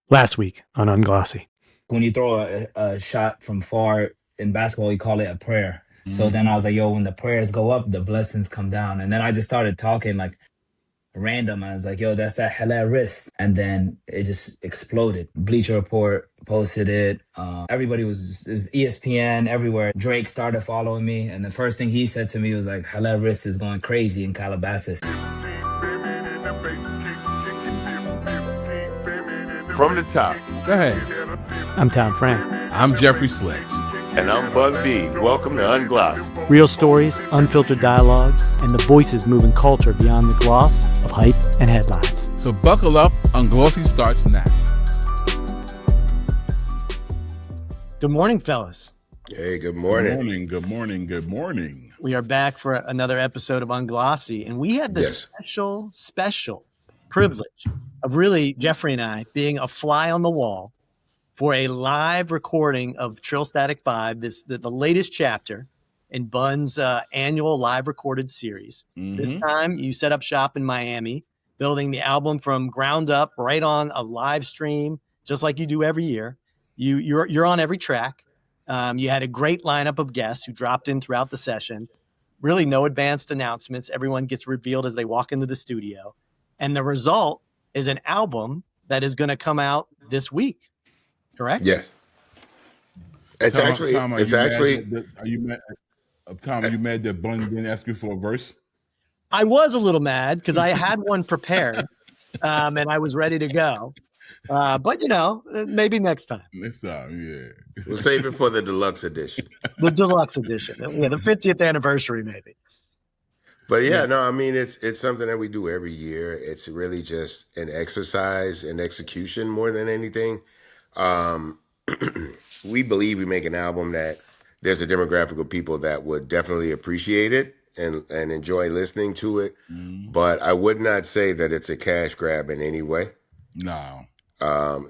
Last week on Unglossy. When you throw a shot from far in basketball, you call it a prayer. So then I Mhm. was like, yo, when the prayers go up, the blessings come down. And then I just started talking like random. I was like, yo, that's that halal wrist. And then it just exploded. Bleacher Report posted it. Everybody was ESPN everywhere. Drake started following me. And the first thing he said to me was like, halal wrist is going crazy in Calabasas. From the top. Go ahead. I'm Tom Frank. I'm Jeffrey Sledge. And I'm Bug B. Welcome to Unglossy. Real stories, unfiltered dialogues, and the voices moving culture beyond the gloss of hype and headlines. So buckle up, Unglossy starts now. Good morning, fellas. Hey, good Good morning. morning, good morning, good morning. We are back for another episode of Unglossy, and we had the Yes. special privilege of really, Jeffrey and I, being a fly on the wall for a live recording of TrillStatik 5, the latest chapter in Bun's annual live recorded series. This time, you set up shop in Miami, building the album from ground up, right on a live stream, just like you do every year. You're on every track. You had a great lineup of guests who dropped in throughout the session. Really, no advanced announcements. Everyone gets revealed as they walk into the studio, and the result is an album that is going to come out this week. Correct? Yes. It's Tom, actually, Tom, are it's you mad actually, that are you mad? Tom, are you mad that Bun didn't ask you for a verse? I was a little mad because I had one prepared and I was ready to go. But, maybe next time. Next time, yeah. we'll save it for the deluxe edition. The deluxe edition. Yeah, the 50th anniversary, maybe. But yeah, no, I mean, it's something that we do every year. It's really just an exercise in execution more than anything. Um, we believe we make an album that there's a demographic of people that would definitely appreciate it and enjoy listening to it. But I would not say that it's a cash grab in any way. No.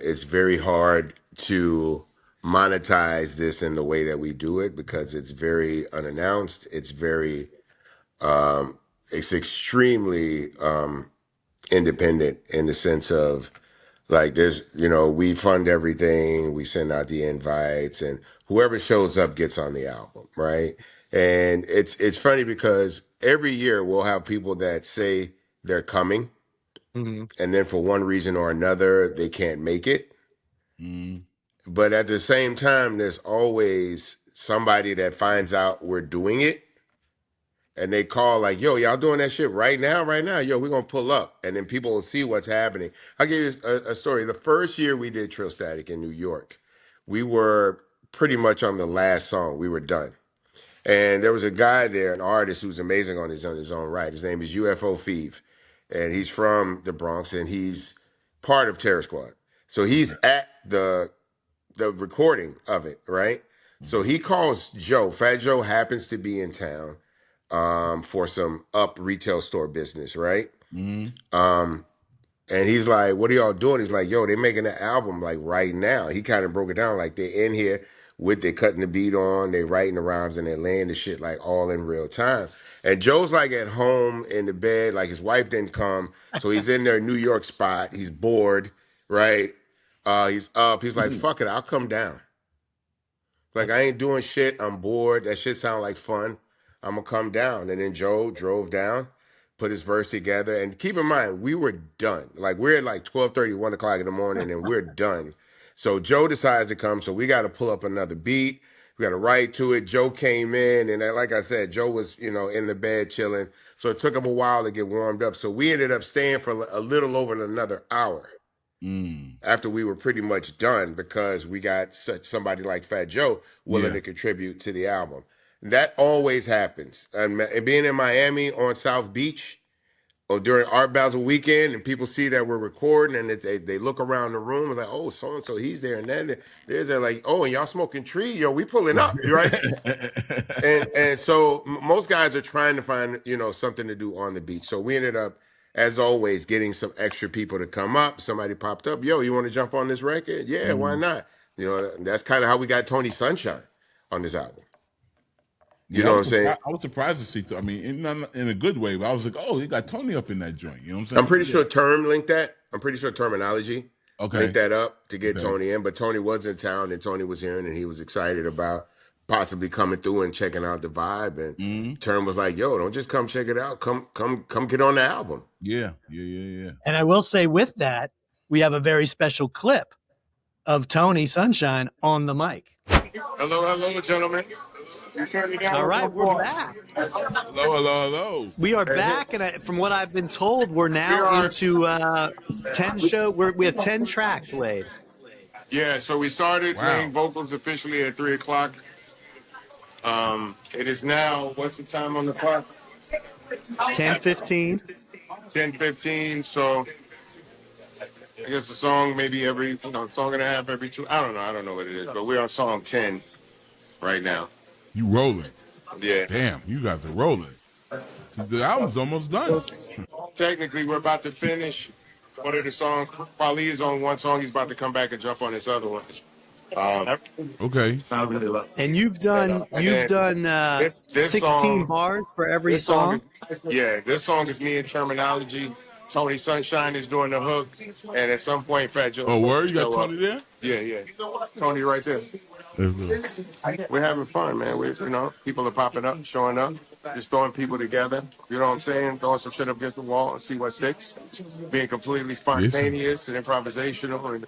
It's very hard to monetize this in the way that we do it because it's very unannounced. It's extremely independent in the sense of like we fund everything, we send out the invites, and whoever shows up gets on the album, right? And it's funny because every year we'll have people that say they're coming, and then for one reason or another they can't make it. But at the same time, there's always somebody that finds out we're doing it and they call like, yo, y'all doing that shit right now? Right now. Yo, we're going to pull up. And then people will see what's happening. I'll give you a story. The first year we did TrillStatik in New York, we were pretty much on the last song. We were done. And there was a guy there, an artist who's amazing on his own right. His name is UFO Feeve. And he's from the Bronx and he's part of Terror Squad. So he's at the recording of it, right? So he calls Joe. Fat Joe happens to be in town for some up retail store business, right? Um, and he's like, "What are y'all doing?" He's like, "Yo, they're making an album like right now." He kind of broke it down like they're in here with they cutting the beat on, they writing the rhymes, and they're laying the shit like all in real time. And Joe's like at home in the bed, like his wife didn't come, so he's in their New York spot. He's bored, right? He's up. He's like, "Fuck it, I'll come down." Like I ain't doing shit. I'm bored. That shit sound like fun. I'm gonna come down. And then Joe drove down, put his verse together. And keep in mind, we were done. Like we're at like 12:30, 1 o'clock in the morning, and we're done. So Joe decides to come. So we got to pull up another beat. We got to write to it. Joe came in, and like I said, Joe was in the bed chilling. So it took him a while to get warmed up. So we ended up staying for a little over another hour after we were pretty much done because we got somebody like Fat Joe willing to contribute to the album. That always happens. And being in Miami on South Beach or during Art Basel weekend and people see that we're recording and they look around the room and like, oh, so-and-so, he's there. And then they're like, oh, and y'all smoking tree? Yo, we pulling up, right? and so most guys are trying to find, something to do on the beach. So we ended up, as always, getting some extra people to come up. Somebody popped up, yo, you want to jump on this record? Yeah, why not? That's kind of how we got Tony Sunshine on this album. You know what I'm saying? I was surprised to see. I mean, in a good way, but I was like, oh, he got Tony up in that joint. You know what I'm saying? I'm pretty sure Term linked that. I'm pretty sure Termanology Okay. link that up to get Okay. Tony in. But Tony was in town, and Tony was hearing, and he was excited about possibly coming through and checking out the vibe. And Term was like, "Yo, don't just come check it out. Come get on the album." Yeah. And I will say with that, we have a very special clip of Tony Sunshine on the mic. Hello, gentlemen. All right, we're back. Hello. We are back, and from what I've been told, we're now into 10 show. We have 10 tracks laid. Yeah, so we started playing vocals officially at 3:00. It is now, what's the time on the clock? 10:15. 10:15. So I guess a song maybe every, song and a half every two. I don't know what it is, but we're on song 10 right now. You rolling? Yeah. Damn, you guys are rolling. So the album's almost done. Technically, we're about to finish one of the songs. While he is on one song, he's about to come back and jump on this other one. Okay. And you've done 16 song, bars for every song. This song is me and Termanology. Tony Sunshine is doing the hook, and at some point, Fat Joe's Oh, word? to You got show up. Tony there? Yeah. Tony right there. We're having fun, man. People are popping up, showing up, just throwing people together. You know what I'm saying? Throwing some shit up against the wall and see what sticks. Being completely spontaneous and improvisational and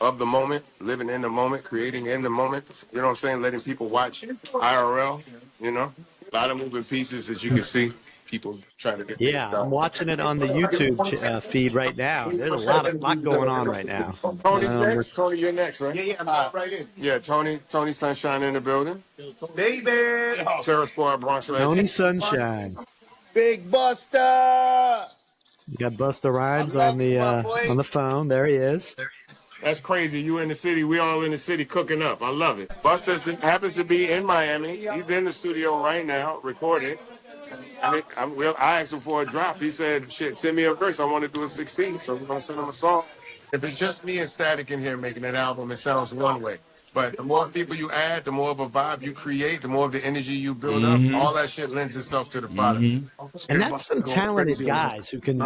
of the moment, living in the moment, creating in the moment. You know what I'm saying? Letting people watch IRL. A lot of moving pieces, as you can see. People trying to get. Yeah, I'm watching it on the YouTube feed right now. There's a lot going on right now. Tony's next. Tony, you're next, right? Yeah, I'm right in. Yeah, Tony Sunshine in the building. Baby. Terror Squad Bronx. Tony Sunshine. Big Buster. You got Busta Rhymes on the phone. There he is. That's crazy. You in the city. We all in the city cooking up. I love it. Buster just happens to be in Miami. He's in the studio right now recording. I asked him for a drop. He said, "Shit, send me a verse. I want to do a 16." So we're gonna send him a song. If it's just me and Static in here making an album, it sounds one way. But the more people you add, the more of a vibe you create, the more of the energy you build up. All that shit lends itself to the product. And that's some talented guys who can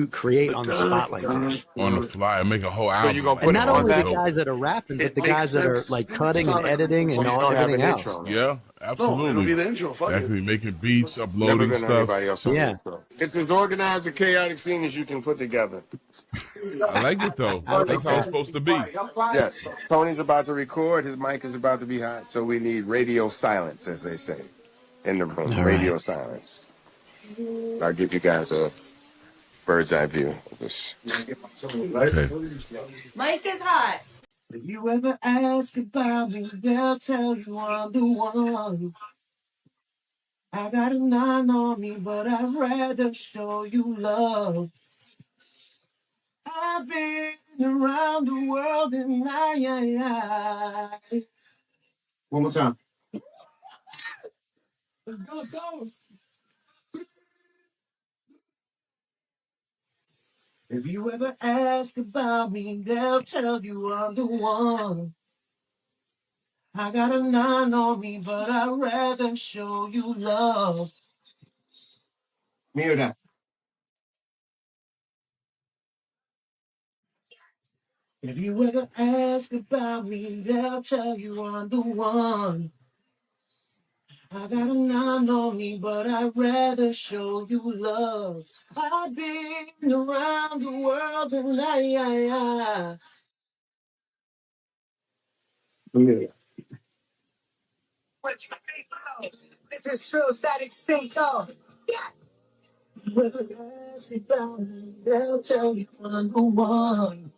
create on the spot like this. On the fly and make a whole album. you gonna And put not it on only that? the guys that are rapping, but the guys that are like cutting and editing and everything else. Yeah, absolutely. It'll be the intro. Fuck Actually making beats, Never uploading been on stuff. anybody else on Yeah. the intro. It's as organized and chaotic scene as you can put together. I like it though. That's how it's supposed to be. Yes. Tony's about to record. His mic is about to be hot. So we need radio silence, as they say, in the room. All Radio right. silence. I'll give you guys a bird's eye view of this. Okay. Mike is hot. If you ever ask about me, they'll tell you I'm the one. I got a 9 on me, but I'd rather show you love. I've been around the world and I. One more time. Let's go, Tone. If you ever ask about me, they'll tell you I'm the one. I got a 9 on me, but I'd rather show you love. Mira. If you ever ask about me, they'll tell you I'm the one. I got a 9 on me, but I'd rather show you love. I've been around the world and I. Amelia. This is TrillStatik Synco. Whoever asks about me, they'll tell you I'm the one.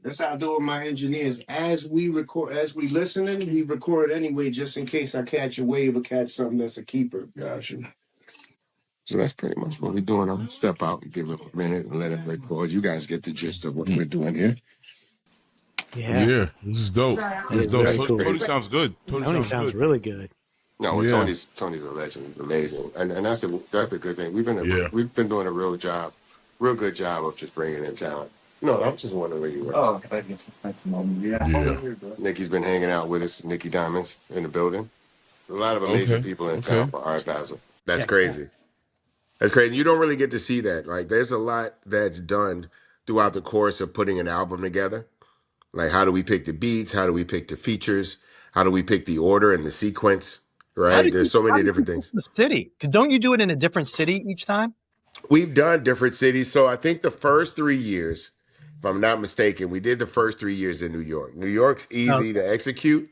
That's how I do with my engineers. As we record, as we listening, we record anyway, just in case I catch a wave or catch something that's a keeper. Gotcha. So that's pretty much what we're doing. I'm gonna step out and give it a minute and let it record. You guys get the gist of what we're doing here. Yeah, this is dope. This is dope. very cool. Tony sounds good. Tony sounds good. really good. No, well, Yeah. Tony's a legend. He's amazing, and that's the good thing. We've Yeah. been doing a real good job of just bringing in talent. No, I'm just wondering where you were. Oh, thank you. Thanks, Mom. Yeah. Nikki's been hanging out with us. Nikki Diamonds in the building. A lot of amazing people in town for Art Basel. That's crazy. That's crazy. You don't really get to see that. Like, there's a lot that's done throughout the course of putting an album together. Like, how do we pick the beats? How do we pick the features? How do we pick the order and the sequence? Right? There's so many different things. The city? Because don't you do it in a different city each time? We've done different cities. So I think the first 3 years, if I'm not mistaken, we did the first 3 years in New York. New York's easy to execute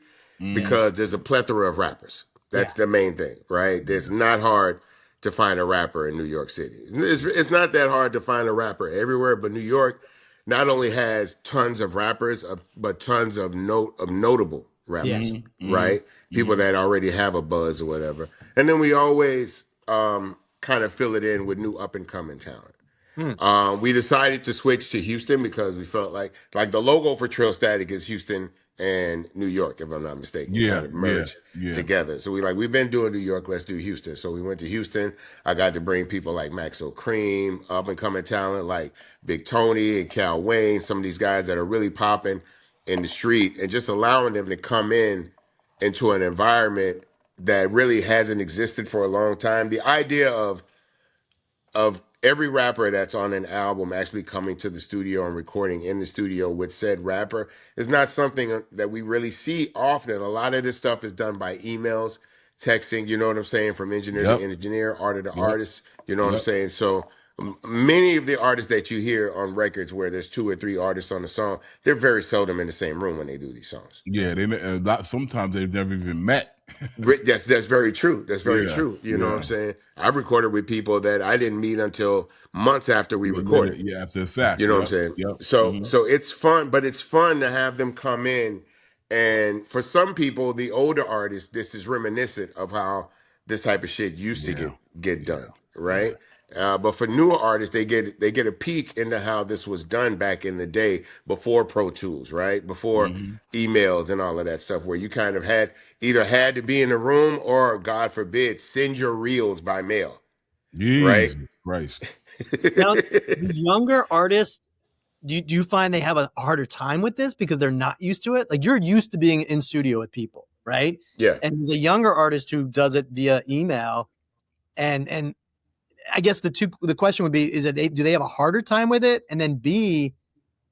because there's a plethora of rappers. That's the main thing, right? It's not hard to find a rapper in New York City. It's not that hard to find a rapper everywhere, but New York not only has tons of rappers, but tons of notable rappers, right? People that already have a buzz or whatever. And then we always kind of fill it in with new up and coming talent. We decided to switch to Houston because we felt like the logo for TrillStatik is Houston and New York, if I'm not mistaken, kind of merged together. So we've been doing New York, let's do Houston. So we went to Houston. I got to bring people like Maxo Cream, up and coming talent like Big Tony and Cal Wayne, some of these guys that are really popping in the street, and just allowing them to come into an environment that really hasn't existed for a long time. The idea of every rapper that's on an album actually coming to the studio and recording in the studio with said rapper is not something that we really see often. A lot of this stuff is done by emails, texting, you know what I'm saying, from engineer to engineer, artist to artist, you know what I'm saying? So many of the artists that you hear on records where there's 2 or 3 artists on a song, they're very seldom in the same room when they do these songs. Sometimes they've never even met. That's very true. That's very true. You know what I'm saying? I've recorded with people that I didn't meet until months after we recorded. Yeah, after the fact. You know what I'm saying? So it's fun, but it's fun to have them come in. And for some people, the older artists, this is reminiscent of how this type of shit used to get done, right? But for newer artists, they get a peek into how this was done back in the day before Pro Tools, right? Before emails and all of that stuff, where you kind of had to be in the room or, God forbid, send your reels by mail. Jesus Christ. Now, the younger artists, do you find they have a harder time with this because they're not used to it? Like, you're used to being in studio with people, right? Yeah. And there's a younger artist who does it via email, and I guess the question would be, do they have a harder time with it? And then B,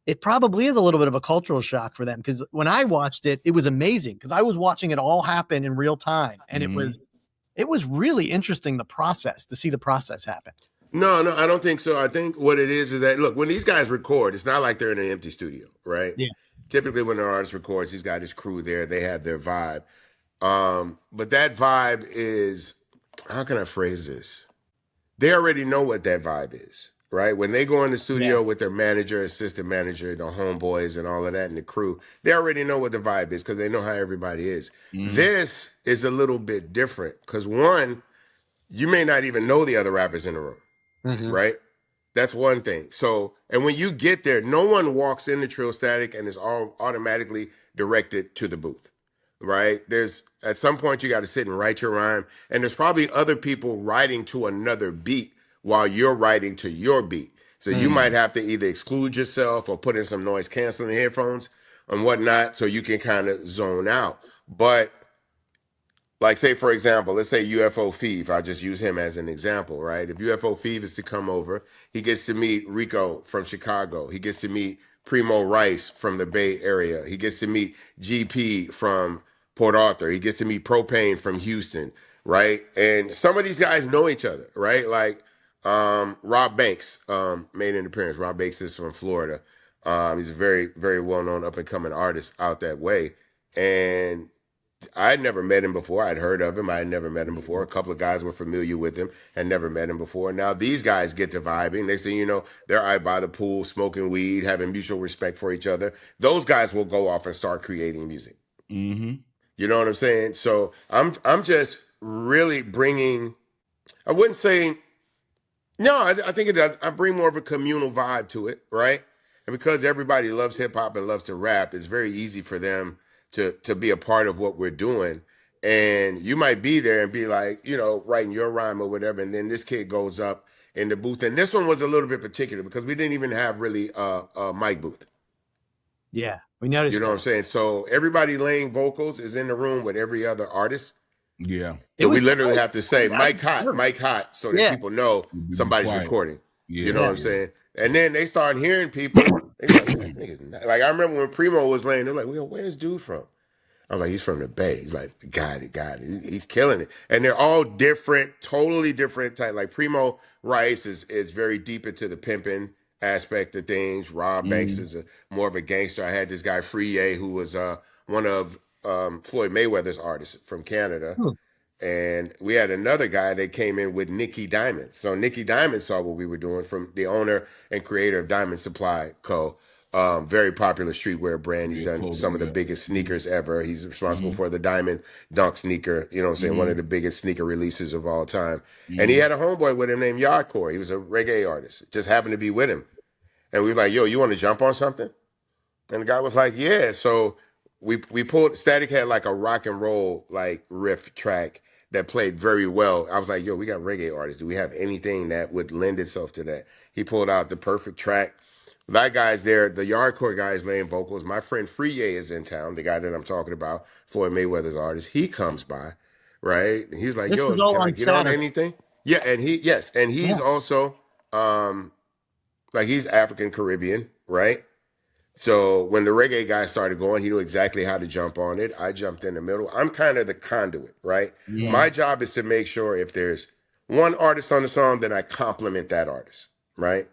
it probably is a little bit of a cultural shock for them, because when I watched it, it was amazing because I was watching it all happen in real time, and it was really interesting to see the process happen. No, I don't think so. I think what it is that, look, when these guys record, it's not like they're in an empty studio, right? Yeah. Typically, when an artist records, he's got his crew there. They have their vibe. But that vibe is, how can I phrase this? They already know what that vibe is, right? When they go in the studio with their manager, assistant manager, the homeboys and all of that and the crew, they already know what the vibe is because they know how everybody is. This is a little bit different because, one, you may not even know the other rappers in the room, right? That's one thing. So, and when you get there, no one walks into TrillStatik and is all automatically directed to the booth, right? At some point you got to sit and write your rhyme, and there's probably other people writing to another beat while you're writing to your beat. So you might have to either exclude yourself or put in some noise canceling headphones and whatnot so you can kind of zone out. But like, say, for example, let's say UFO Feeve. I'll just use him as an example, right? If UFO Feeve is to come over, he gets to meet Rico from Chicago. He gets to meet Primo Rice from the Bay Area. He gets to meet GP from Port Arthur. He gets to meet Propane from Houston, right? And some of these guys know each other, right? Like Rob Banks made an appearance. Rob Banks is from Florida. He's a very, very well-known up-and-coming artist out that way. And I'd never met him before. I'd heard of him. I had never met him before. A couple of guys were familiar with him and never met him before. Now these guys get to vibing. Next thing you know, they're out by the pool, smoking weed, having mutual respect for each other. Those guys will go off and start creating music. You know what I'm saying? So I'm just really bringing, I wouldn't say, no, I think it does. I bring more of a communal vibe to it, right? And because everybody loves hip hop and loves to rap, it's very easy for them to be a part of what we're doing. And you might be there and be like, you know, writing your rhyme or whatever. And then this kid goes up in the booth. And this one was a little bit particular because we didn't even have really a mic booth. Yeah, we noticed. You know what I'm saying? So everybody laying vocals is in the room with every other artist. Yeah. So we literally have to say, Mike hot, so that people know somebody's recording. Yeah, You know what I'm yeah. saying? And then they start hearing people. They be like, yo, that nigga's not. Like I remember when Primo was laying, they're like, well, where's this dude from? I'm like, he's from the Bay. He's like, got it. He's killing it. And they're all different, totally different type. Like Primo Rice is very deep into the pimping aspect of things. Rob Banks is more of a gangster. I had this guy Free who was one of Floyd Mayweather's artists from Canada. Hmm. And we had another guy that came in with Nicky Diamond. So Nicky Diamond saw what we were doing, from the owner and creator of Diamond Supply Co. Very popular streetwear brand. He's Yeah, done some clothing, of the yeah. biggest sneakers ever. He's responsible for the Diamond Dunk sneaker, you know what I'm saying? One of the biggest sneaker releases of all time. And he had a homeboy with him named Yardcore. He was a reggae artist. Just happened to be with him. And we were like, yo, you want to jump on something? And the guy was like, yeah. So we pulled, Static had like a rock and roll like riff track that played very well. I was like, yo, we got reggae artists. Do we have anything that would lend itself to that? He pulled out the perfect track. That guy's there. The Yardcore guy is laying vocals. My friend Free is in town, the guy that I'm talking about, Floyd Mayweather's artist. He comes by, right? And he's like, This yo, is all can I on get on Saturday. anything? Yeah, and he's Yeah. also like he's African Caribbean, right? So when the reggae guy started going, he knew exactly how to jump on it. I jumped in the middle. I'm kind of the conduit, right? My job is to make sure if there's one artist on the song, then I compliment that artist, right?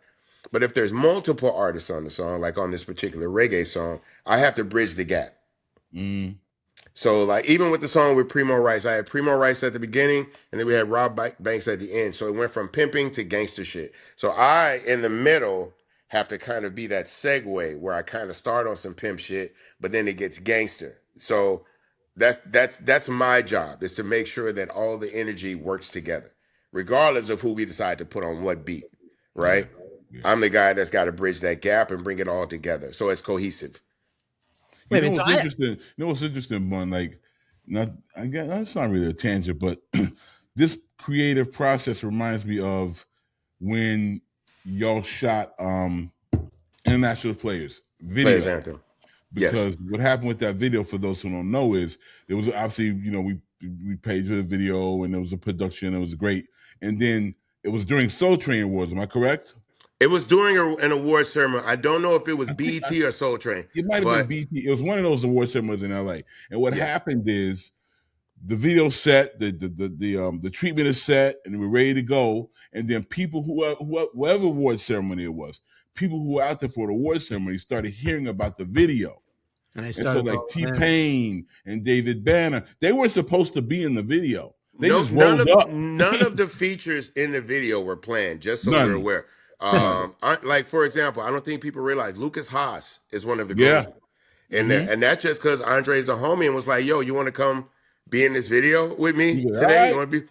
But if there's multiple artists on the song, like on this particular reggae song, I have to bridge the gap. So like even with the song with Primo Rice, I had Primo Rice at the beginning, and then we had Rob Banks at the end. So it went from pimping to gangster shit. So I, in the middle, have to kind of be that segue where I kind of start on some pimp shit, but then it gets gangster. So that's my job, is to make sure that all the energy works together, regardless of who we decide to put on what beat, right? Yeah. I'm the guy that's got to bridge that gap and bring it all together so it's cohesive. Wait a You know minute. So what's interesting? You know what's interesting, Bun? Like, not I guess that's not really a tangent, but this creative process reminds me of when y'all shot International Players Players video. Anthem. Yes. Because what happened with that video, for those who don't know, is there was obviously, we paid for the video and there was a production, it was great. And then it was during Soul Train Awards, am I correct? It was during an award ceremony. I don't know if it was BET or Soul Train. It might have been BT. It was one of those award ceremonies in LA. And what happened is the video set, the treatment is set, and we're ready to go. And then people whoever award ceremony it was, people who were out there for the award ceremony started hearing about the video. and so like T-Pain and David Banner, they weren't supposed to be in the video. They just rolled up. None of the features in the video were planned, just so we're None. aware. Like, for example, I don't think people realize Lucas Haas is one of the Yeah. groomsmen in there. And that's just because Andre's a homie and was like, yo, you want to come be in this video with me Yeah, today? right. You want to be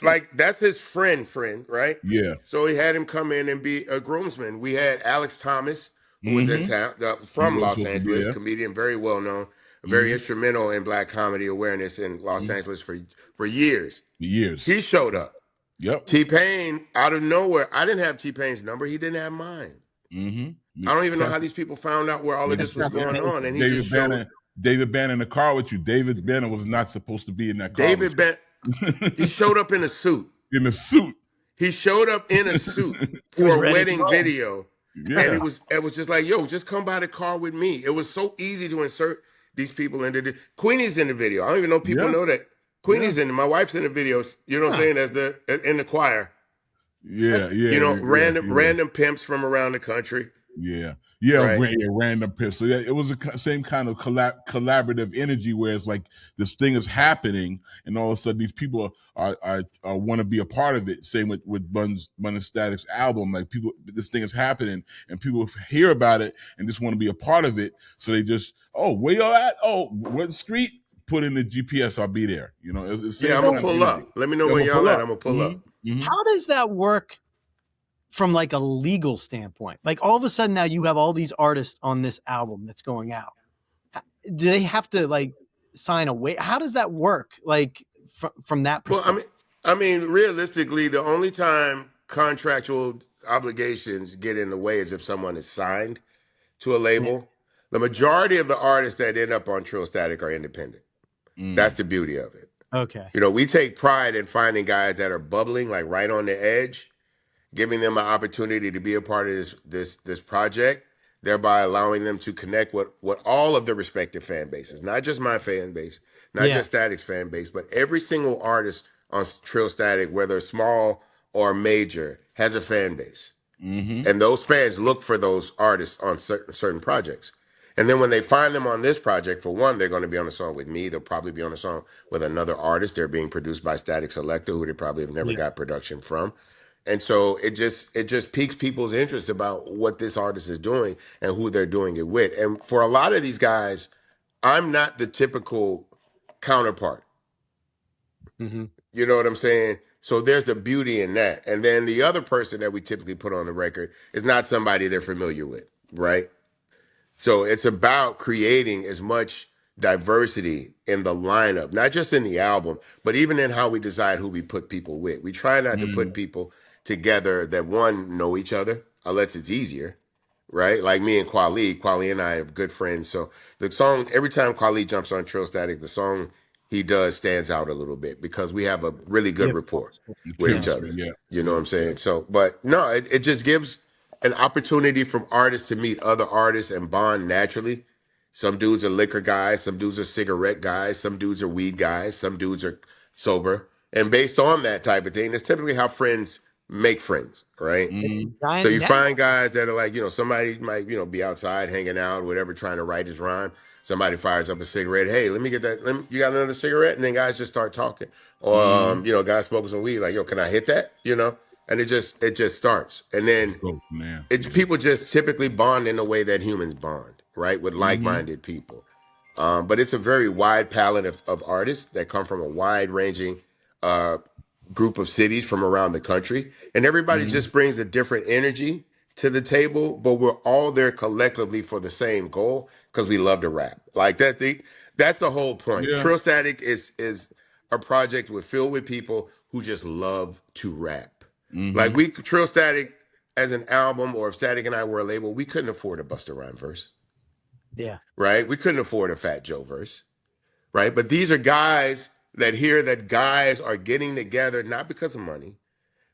like that's his friend, right? Yeah. So he had him come in and be a groomsman. We had Alex Thomas, who was in town from Los Angeles, comedian, very well known, very instrumental in Black comedy awareness in Los Angeles for years. He showed up. Yep. T-Pain, out of nowhere. I didn't have T-Pain's number. He didn't have mine. I don't even know how these people found out where all of this was going on. And he just showed. David Banner in the car with you. David Banner was not supposed to be in that car. David Banner, he showed up in a suit. In a suit. He showed up in a suit for a wedding video. Yeah. And it was just like, yo, just come by the car with me. It was so easy to insert these people into the Queenie's in the video. I don't even know people know that. Queenie's in it. My wife's in the video, you know what I'm saying, as in the choir. Yeah. You know, random pimps from around the country. Yeah, Right. random pimps. So yeah, it was the same kind of collaborative energy where it's like this thing is happening, and all of a sudden these people are want to be a part of it. Same with Bun and Static's album. Like people, this thing is happening, and people hear about it and just want to be a part of it. So they just, oh, where y'all at? Oh, what street? Put in the GPS, I'll be there. You know, it's I'm gonna pull up. Let me know where y'all at. I'm gonna pull up. How does that work from like a legal standpoint? Like all of a sudden now you have all these artists on this album that's going out. Do they have to like sign a waiver? How does that work? Like from that perspective? Well, I mean, realistically, the only time contractual obligations get in the way is if someone is signed to a label. The majority of the artists that end up on TrillStatik are independent. That's the beauty of it. Okay. You know, we take pride in finding guys that are bubbling, like right on the edge, giving them an opportunity to be a part of this project, thereby allowing them to connect with all of the respective fan bases, not just my fan base, not Yeah. just Static's fan base, but every single artist on TrillStatik, whether small or major, has a fan base. And those fans look for those artists on certain projects. And then when they find them on this project, for one, they're going to be on a song with me. They'll probably be on a song with another artist. They're being produced by Static Selector, who they probably have never Yeah. got production from. And so it just piques people's interest about what this artist is doing and who they're doing it with. And for a lot of these guys, I'm not the typical counterpart. Mm-hmm. You know what I'm saying? So there's the beauty in that. And then the other person that we typically put on the record is not somebody they're familiar with, right? So it's about creating as much diversity in the lineup, not just in the album, but even in how we decide who we put people with. We try not to put people together that, one, know each other, unless it's easier, right? Like me and Kweli and I are good friends. So the song, every time Kweli jumps on TrillStatik, the song he does stands out a little bit because we have a really good rapport with each other. Yeah. You know what I'm saying? So, but no, it just gives an opportunity for artists to meet other artists and bond naturally. Some dudes are liquor guys, some dudes are cigarette guys, some dudes are weed guys, some dudes are sober. And based on that type of thing, that's typically how friends make friends, right? It's a Mm-hmm. giant So you network. find guys that are like, somebody might, be outside hanging out, whatever, trying to write his rhyme. Somebody fires up a cigarette. Hey, let me get that. You got another cigarette? And then guys just start talking. Or, guys smoking some weed, like, yo, can I hit that? And it just starts. And then people just typically bond in the way that humans bond, right? With like-minded people. But it's a very wide palette of artists that come from a wide-ranging group of cities from around the country. And everybody just brings a different energy to the table, but we're all there collectively for the same goal because we love to rap. Like that's the whole point. Yeah. TrillStatik is a project filled with people who just love to rap. Like TrillStatik as an album, or if Static and I were a label, we couldn't afford a Busta Rhyme verse. Yeah. Right? We couldn't afford a Fat Joe verse. Right? But these are guys that hear that guys are getting together not because of money,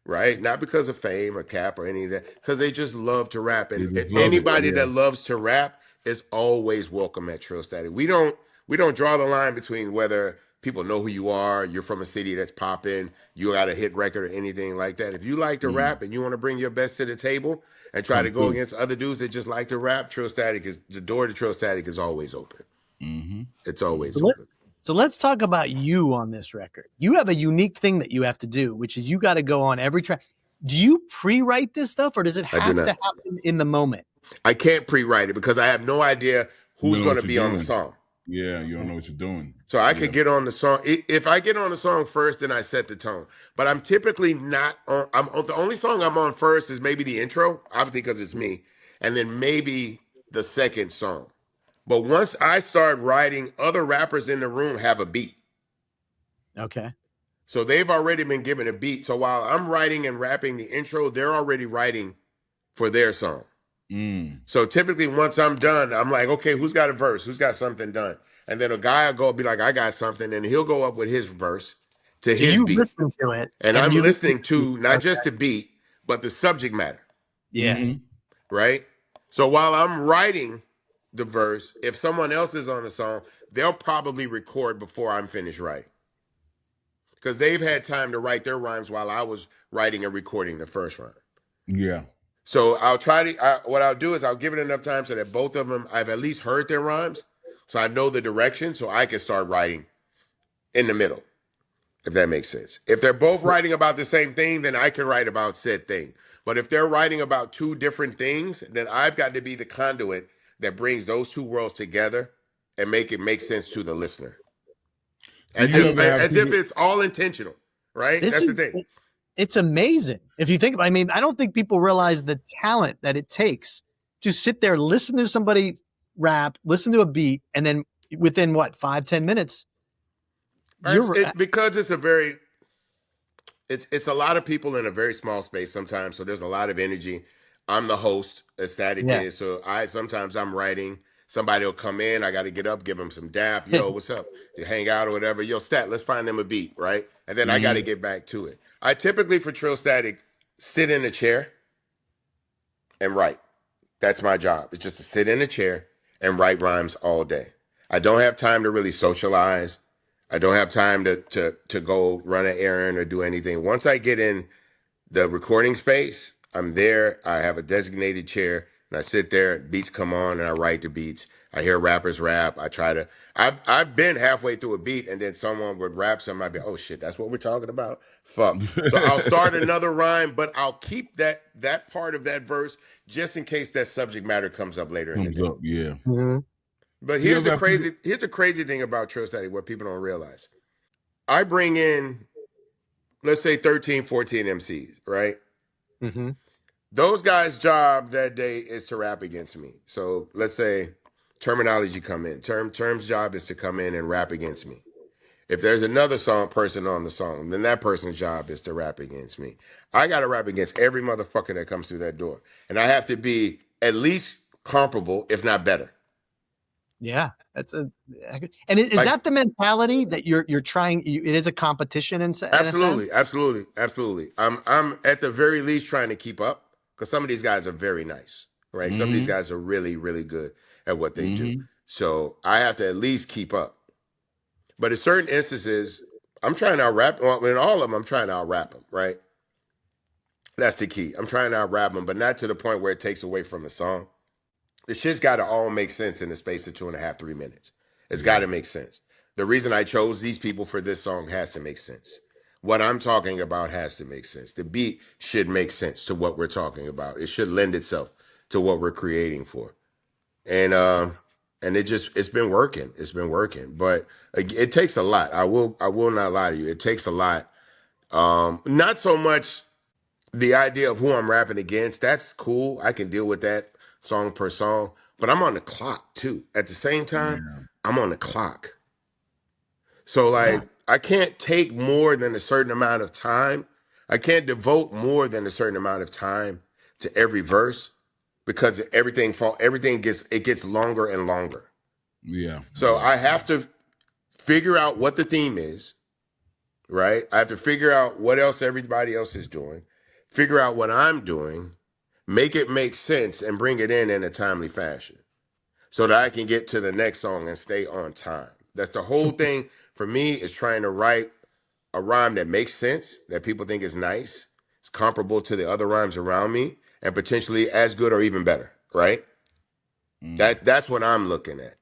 right? Not because of fame or cap or any of that, because they just love to rap. And anybody that loves to rap is always welcome at TrillStatik. We don't draw the line between whether people know who you are, you're from a city that's popping, you got a hit record or anything like that. If you like to rap and you want to bring your best to the table and try to go against other dudes that just like to rap, the door to TrillStatik is always open. It's always open. So let's talk about you on this record. You have a unique thing that you have to do, which is you got to go on every track. Do you pre-write this stuff, or does it have to happen in the moment? I can't pre-write it because I have no idea who's going to be on the song. Yeah, you don't know what you're doing. So I could get on the song. If I get on the song first, then I set the tone. But I'm typically not on. The only song I'm on first is maybe the intro, obviously because it's me, and then maybe the second song. But once I start writing, other rappers in the room have a beat. Okay. So they've already been given a beat. So while I'm writing and rapping the intro, they're already writing for their song. So typically once I'm done, I'm like, okay, who's got a verse? Who's got something done? And then a guy will go be like, I got something. And he'll go up with his verse to his beat. Listen to it. And I'm listening to not just the beat, but the subject matter. Yeah. Right? So while I'm writing the verse, if someone else is on the song, they'll probably record before I'm finished writing. Because they've had time to write their rhymes while I was writing and recording the first rhyme. Yeah. So I'll try to, what I'll do is I'll give it enough time so that both of them, I've at least heard their rhymes. So I know the direction so I can start writing in the middle, if that makes sense. If they're both writing about the same thing, then I can write about said thing. But if they're writing about two different things, then I've got to be the conduit that brings those two worlds together and make it make sense to the listener. As if it's all intentional, right? That's the thing. It's amazing. If you think about it, I mean, I don't think people realize the talent that it takes to sit there, listen to somebody rap, listen to a beat, and then within 5-10 minutes. Because it's a lot of people in a very small space sometimes. So there's a lot of energy. I'm the host, as Static is. So sometimes I'm writing. Somebody will come in. I got to get up, give them some dap. Yo, what's up? You hang out or whatever. Yo, Stat, let's find them a beat, right? And then I got to get back to it. I typically, for TrillStatik, sit in a chair and write. That's my job. It's just to sit in a chair and write rhymes all day. I don't have time to really socialize. I don't have time to go run an errand or do anything. Once I get in the recording space, I'm there. I have a designated chair and I sit there. Beats come on and I write the beats. I hear rappers rap. I've been halfway through a beat and then someone would rap something. I'd be, oh shit, that's what we're talking about. Fuck. So I'll start another rhyme, but I'll keep that part of that verse just in case that subject matter comes up later in the day. Yeah. Mm-hmm. But here's the crazy thing about TrillStatik, what people don't realize. I bring in, let's say 13, 14 MCs, right? Mm-hmm. Those guys' job that day is to rap against me. So let's say Termanology come in. Term's job is to come in and rap against me. If there's another person on the song, then that person's job is to rap against me. I got to rap against every motherfucker that comes through that door. And I have to be at least comparable, if not better. Yeah, and is Like, that the mentality that you're trying? It is a competition in absolutely, a sense? absolutely. I'm at the very least trying to keep up because some of these guys are very nice, right? Mm-hmm. Some of these guys are really, really good at what they do. So I have to at least keep up. But in certain instances, I'm trying to out-rap. Well, in all of them, I'm trying to out-rap them, right? That's the key. I'm trying to out-rap them, but not to the point where it takes away from the song. The shit's got to all make sense in the space of 2.5, 3 minutes. It's got to make sense. The reason I chose these people for this song has to make sense. What I'm talking about has to make sense. The beat should make sense to what we're talking about. It should lend itself to what we're creating for. And it's been working. It's been working. But it takes a lot. I will not lie to you. It takes a lot. Not so much the idea of who I'm rapping against. That's cool. I can deal with that song per song. But I'm on the clock too. At the same time, I'm on the clock. So like I can't take more than a certain amount of time. I can't devote more than a certain amount of time to every verse because everything gets longer and longer. Yeah. So I have to figure out what the theme is, right? I have to figure out what else everybody else is doing, figure out what I'm doing, make it make sense, and bring it in a timely fashion so that I can get to the next song and stay on time. That's the whole thing for me, is trying to write a rhyme that makes sense, that people think is nice, it's comparable to the other rhymes around me, and potentially as good or even better, right? That's what I'm looking at.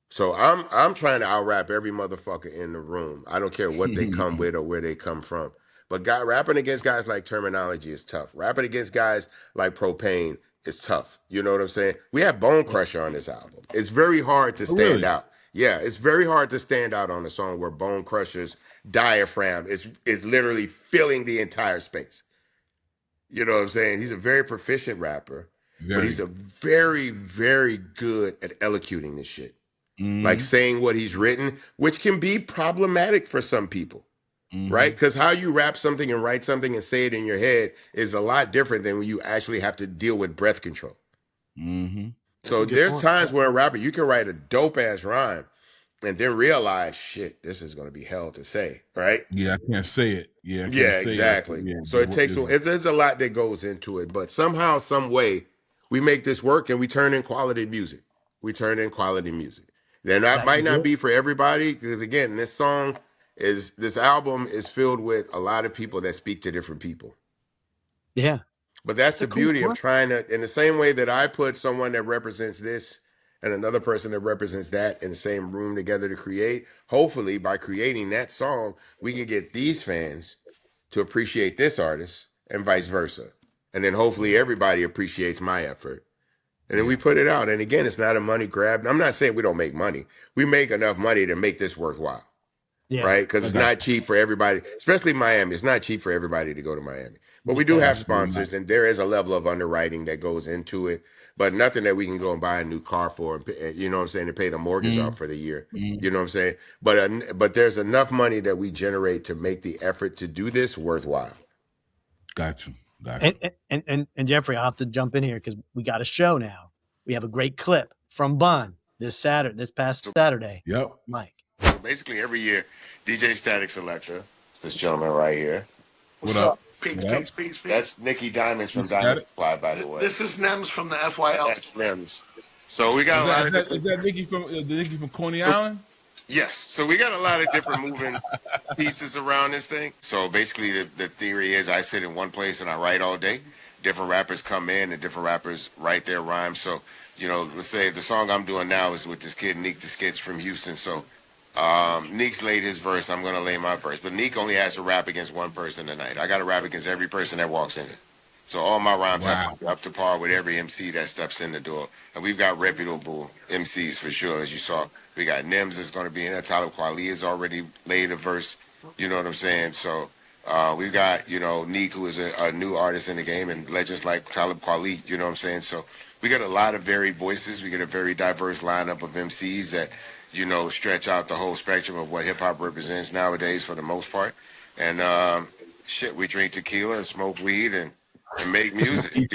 So I'm trying to out-rap every motherfucker in the room. I don't care what they come with or where they come from. But rapping against guys like Termanology is tough. Rapping against guys like Propane is tough. You know what I'm saying? We have Bone Crusher on this album. It's very hard to stand out. Yeah, it's very hard to stand out on a song where Bone Crusher's diaphragm is literally filling the entire space. You know what I'm saying? He's a very proficient rapper, but he's a very, very good at elocuting this shit. Like saying what he's written, which can be problematic for some people, right? Because how you rap something and write something and say it in your head is a lot different than when you actually have to deal with breath control. So there's times where a rapper, you can write a dope ass rhyme and then realize, shit, this is going to be hell to say, right? Yeah, I can't say it. Yeah, Exactly. Yeah, so there's a lot that goes into it, but somehow, some way, we make this work and we turn in quality music. Then that might not be for everybody, because again, this album is filled with a lot of people that speak to different people. Yeah. But that's the beauty of trying to, in the same way that I put someone that represents this and another person that represents that in the same room together to create, hopefully by creating that song, we can get these fans to appreciate this artist and vice versa. And then hopefully everybody appreciates my effort. And then we put it out. And again, it's not a money grab. I'm not saying we don't make money. We make enough money to make this worthwhile. Yeah. Right? Because it's not cheap for everybody, especially Miami. It's not cheap for everybody to go to Miami. But we do have sponsors, and there is a level of underwriting that goes into it. But nothing that we can go and buy a new car for, and you know what I'm saying, to pay the mortgage off for the year. You know what I'm saying? But there's enough money that we generate to make the effort to do this worthwhile. Gotcha. And Jeffrey, I'll have to jump in here because we got a show now. We have a great clip from Bun this past Saturday. Yep. Mike. So basically every year, DJ Static Selector, this gentleman right here. What up? Yep. Peace. That's Nikki Diamonds from Is that Diamond it? Supply, by the way. This is Nems from the FYL. That's Slims. So we got Is a lot that of is that, different. is that Nikki from Coney Island? Yes. So we got a lot of different moving pieces around this thing. So basically, the theory is I sit in one place and I write all day. Different rappers come in and different rappers write their rhymes. So, let's say the song I'm doing now is with this kid, Neek the Skits from Houston. So Neek's laid his verse. I'm going to lay my verse. But Neek only has to rap against one person tonight. I got to rap against every person that walks in it. So all my rhymes have Wow. to be up to par with every MC that steps in the door. And we've got reputable MCs for sure, as you saw. We got Nims is going to be in there. Talib Kweli has already laid a verse. You know what I'm saying? So we've got, Neek, who is a new artist in the game, and legends like Talib Kweli. You know what I'm saying? So we got a lot of varied voices. We get a very diverse lineup of MCs that, stretch out the whole spectrum of what hip-hop represents nowadays for the most part. And we drink tequila and smoke weed and make music,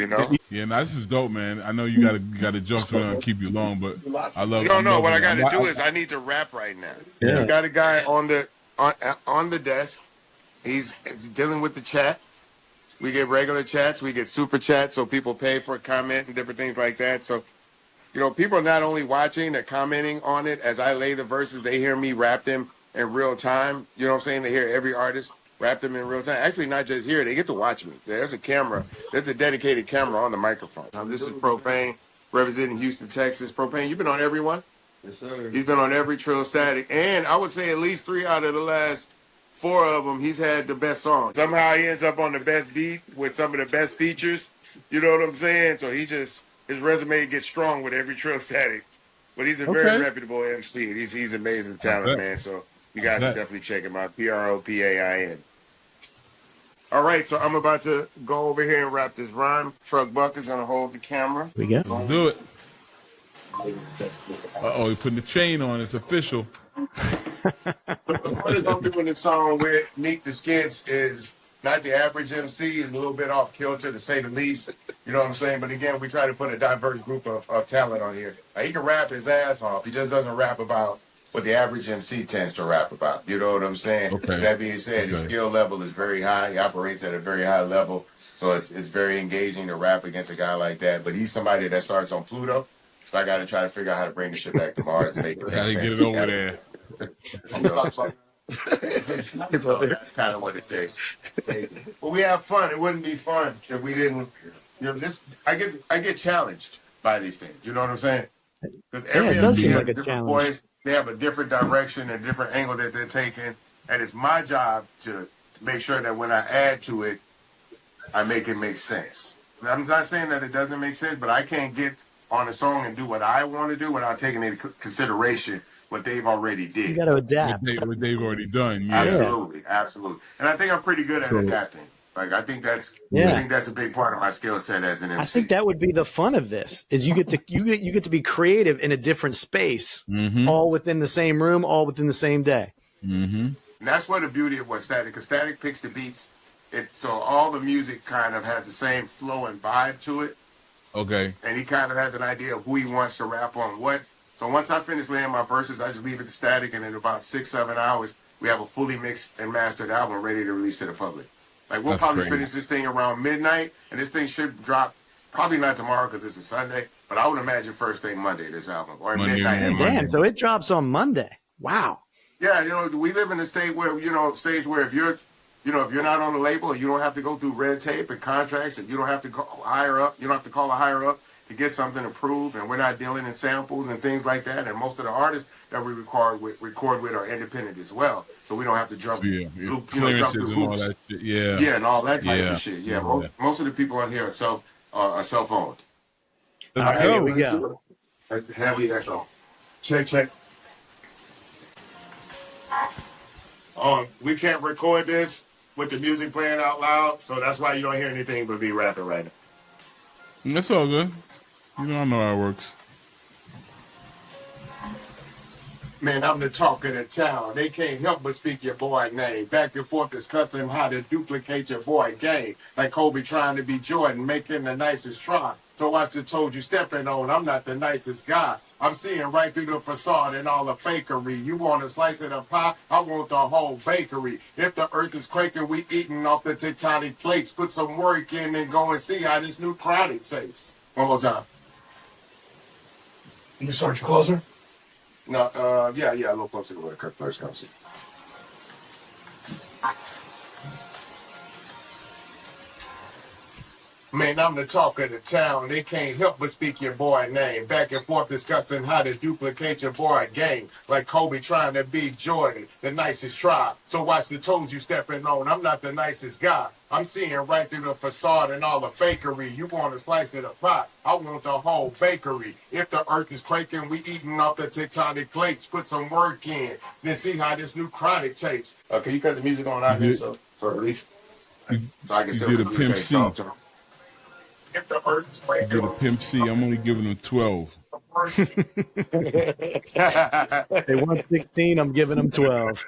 Yeah, no, this is dope, man. I know you gotta jump to it and keep you long, but I love. No. What I got gotta do is I need to rap right now. Yeah. We got a guy on the desk. He's dealing with the chat. We get regular chats. We get super chats, so people pay for a comment and different things like that. So, people are not only watching, they're commenting on it. As I lay the verses, they hear me rap them in real time. You know what I'm saying? They hear every artist rap them in real time. Actually, not just here. They get to watch me. There's a camera. There's a dedicated camera on the microphone. This is Propane, representing Houston, Texas. Propane, you've been on every one? Yes, sir. He's been on every TrillStatik. And I would say at least 3 out of the last 4 of them, he's had the best songs. Somehow he ends up on the best beat with some of the best features. You know what I'm saying? So his resume gets strong with every TrillStatik. But he's a very reputable MC. He's amazing talent, man. So you guys can definitely check him out. Propain. All right, so I'm about to go over here and rap this rhyme. Truck Buck is gonna hold the camera. We go. Let's do it. He's putting the chain on. It's official. What is I'm doing this song with Neek the Skits is not the average MC. He's a little bit off kilter, to say the least. You know what I'm saying? But again, we try to put a diverse group of talent on here. He can rap his ass off. He just doesn't rap about what the average MC tends to rap about. You know what I'm saying? Okay. That being said, his skill level is very high. He operates at a very high level. So it's very engaging to rap against a guy like that. But he's somebody that starts on Pluto. So I got to try to figure out how to bring this shit back to Mars and make it make How to sense. get it over there. So that's kind of what it takes. But we have fun. It wouldn't be fun if we didn't. I get challenged by these things. You know what I'm saying? Because every it does MC seem has like a a different challenge. voice. They have a different direction and different angle that they're taking, and it's my job to make sure that when I add to it, I make it make sense. I'm not saying that it doesn't make sense, but I can't get on a song and do what I want to do without taking into consideration what they've already did. You got to adapt. What they've already done. Yeah. Absolutely. And I think I'm pretty good at adapting. Like I think that's a big part of my skill set as an MC. I think that would be the fun of this is you get to be creative in a different space, all within the same room, all within the same day. And that's what the beauty of what Statik, because Statik picks the beats. So all the music kind of has the same flow and vibe to it. Okay. And he kind of has an idea of who he wants to rap on what. So once I finish laying my verses, I just leave it to Statik, and in about 6-7 hours, we have a fully mixed and mastered album ready to release to the public. Like we'll probably finish this thing around midnight, and this thing should drop probably not tomorrow because it's a Sunday, but I would imagine first thing Monday, this album, or midnight. Damn, so it drops on Monday. Wow. Yeah, we live in a state where, if you're, if you're not on the label, you don't have to go through red tape and contracts, and you don't have to call a higher up to get something approved, and we're not dealing in samples and things like that. And most of the artists that we record with are independent as well, so we don't have to jump, jump through hoops. And all that shit. Yeah, and all that type of shit. Yeah, most of the people on here are self-owned. All right, here we go. Heavy echo. Check. We can't record this with the music playing out loud, so that's why you don't hear anything but me rapping right now. That's all good. I know how it works. Man, I'm the talk of the town. They can't help but speak your boy name. Back and forth discussing how to duplicate your boy game. Like Kobe trying to be Jordan, making the nicest try. So I just told you stepping on, I'm not the nicest guy. I'm seeing right through the facade and all the fakery. You want a slice of the pie? I want the whole bakery. If the earth is quaking, we eating off the tectonic plates. Put some work in and go and see how this new chronic tastes. One more time. You start your closer? No, yeah, a little closer to where the first comes in. Man, I'm the talk of the town. They can't help but speak your boy name. Back and forth discussing how to duplicate your boy game. Like Kobe trying to be Jordan, the nicest try. So watch the toes you stepping on. I'm not the nicest guy. I'm seeing right through the facade and all the fakery. You want a slice of the pie? I want the whole bakery. If the earth is quaking, we eating off the tectonic plates. Put some work in, then see how this new chronic tastes. Can you cut the music on out here so at least so I can still communicate and talk to them? If the earth is You quaking. get a Pimp C. I'm only giving them 12. They want 16. I'm giving them 12.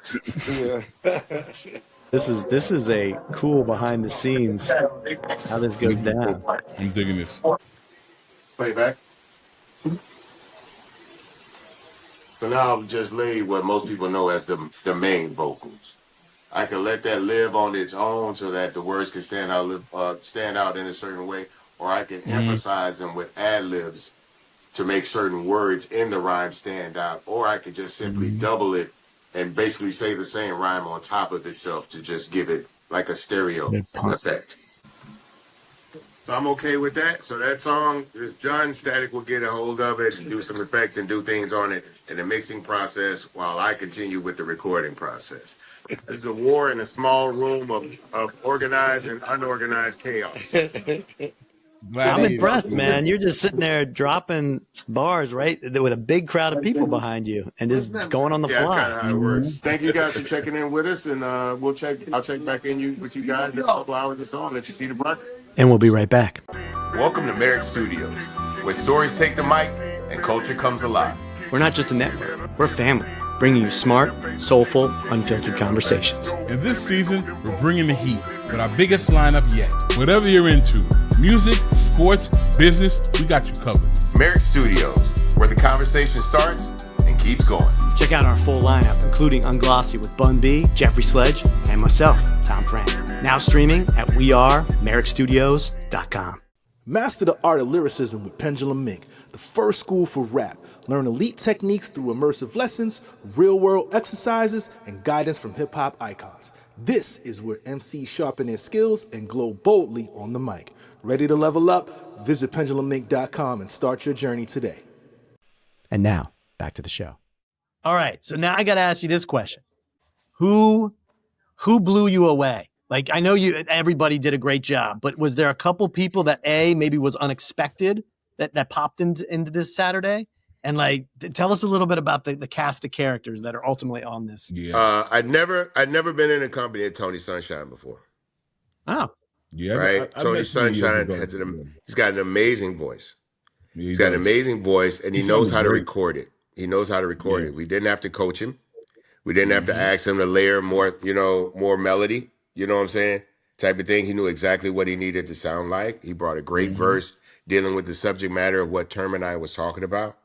This is a cool behind the scenes how this goes down. I'm digging this. Play back. So now I've just laid what most people know as the main vocals. I can let that live on its own so that the words can stand out in a certain way, or I can emphasize them with ad-libs to make certain words in the rhyme stand out, or I could just simply double it and basically say the same rhyme on top of itself to just give it like a stereo effect. So I'm okay with that. So that song is done. Static will get a hold of it and do some effects and do things on it in the mixing process while I continue with the recording process. This is a war in a small room of organized and unorganized chaos. I'm impressed, man. You're just sitting there dropping bars, right, with a big crowd of people behind you, and just going on the Yeah, fly. that's kind of how it works. Thank you guys for checking in with us, and I'll check back in with you guys in a couple hours or so and let you see the project. And we'll be right back. Welcome to Merrick Studios, where stories take the mic and culture comes alive. We're not just a network. We're family, bringing you smart, soulful, unfiltered conversations. And this season, we're bringing the heat with our biggest lineup yet. Whatever you're into, music, sports, business, we got you covered. Merrick Studios, where the conversation starts and keeps going. Check out our full lineup, including Unglossy with Bun B, Jeffrey Sledge, and myself, Tom Frank. Now streaming at wearemerrickstudios.com. Master the art of lyricism with Pendulum Mink, the first school for rap. Learn elite techniques through immersive lessons, real-world exercises, and guidance from hip-hop icons. This is where MCs sharpen their skills and glow boldly on the mic. Ready to level up? Visit pendulummink.com and start your journey today. And now, back to the show. All right, so now I got to ask you this question. Who blew you away? Like, I know everybody did a great job, but was there a couple people that maybe was unexpected that popped into this Saturday? And like, tell us a little bit about the cast of characters that are ultimately on this. Yeah. I'd never been in a company at Tony Sunshine before. Oh. Yeah. Right? Tony Sunshine he's got an amazing voice. He's got an amazing voice, and he knows how to record it. He knows how to record it. We didn't have to coach him. We didn't have to ask him to layer more melody, you know what I'm saying? Type of thing. He knew exactly what he needed to sound like. He brought a great verse dealing with the subject matter of what Term and I was talking about.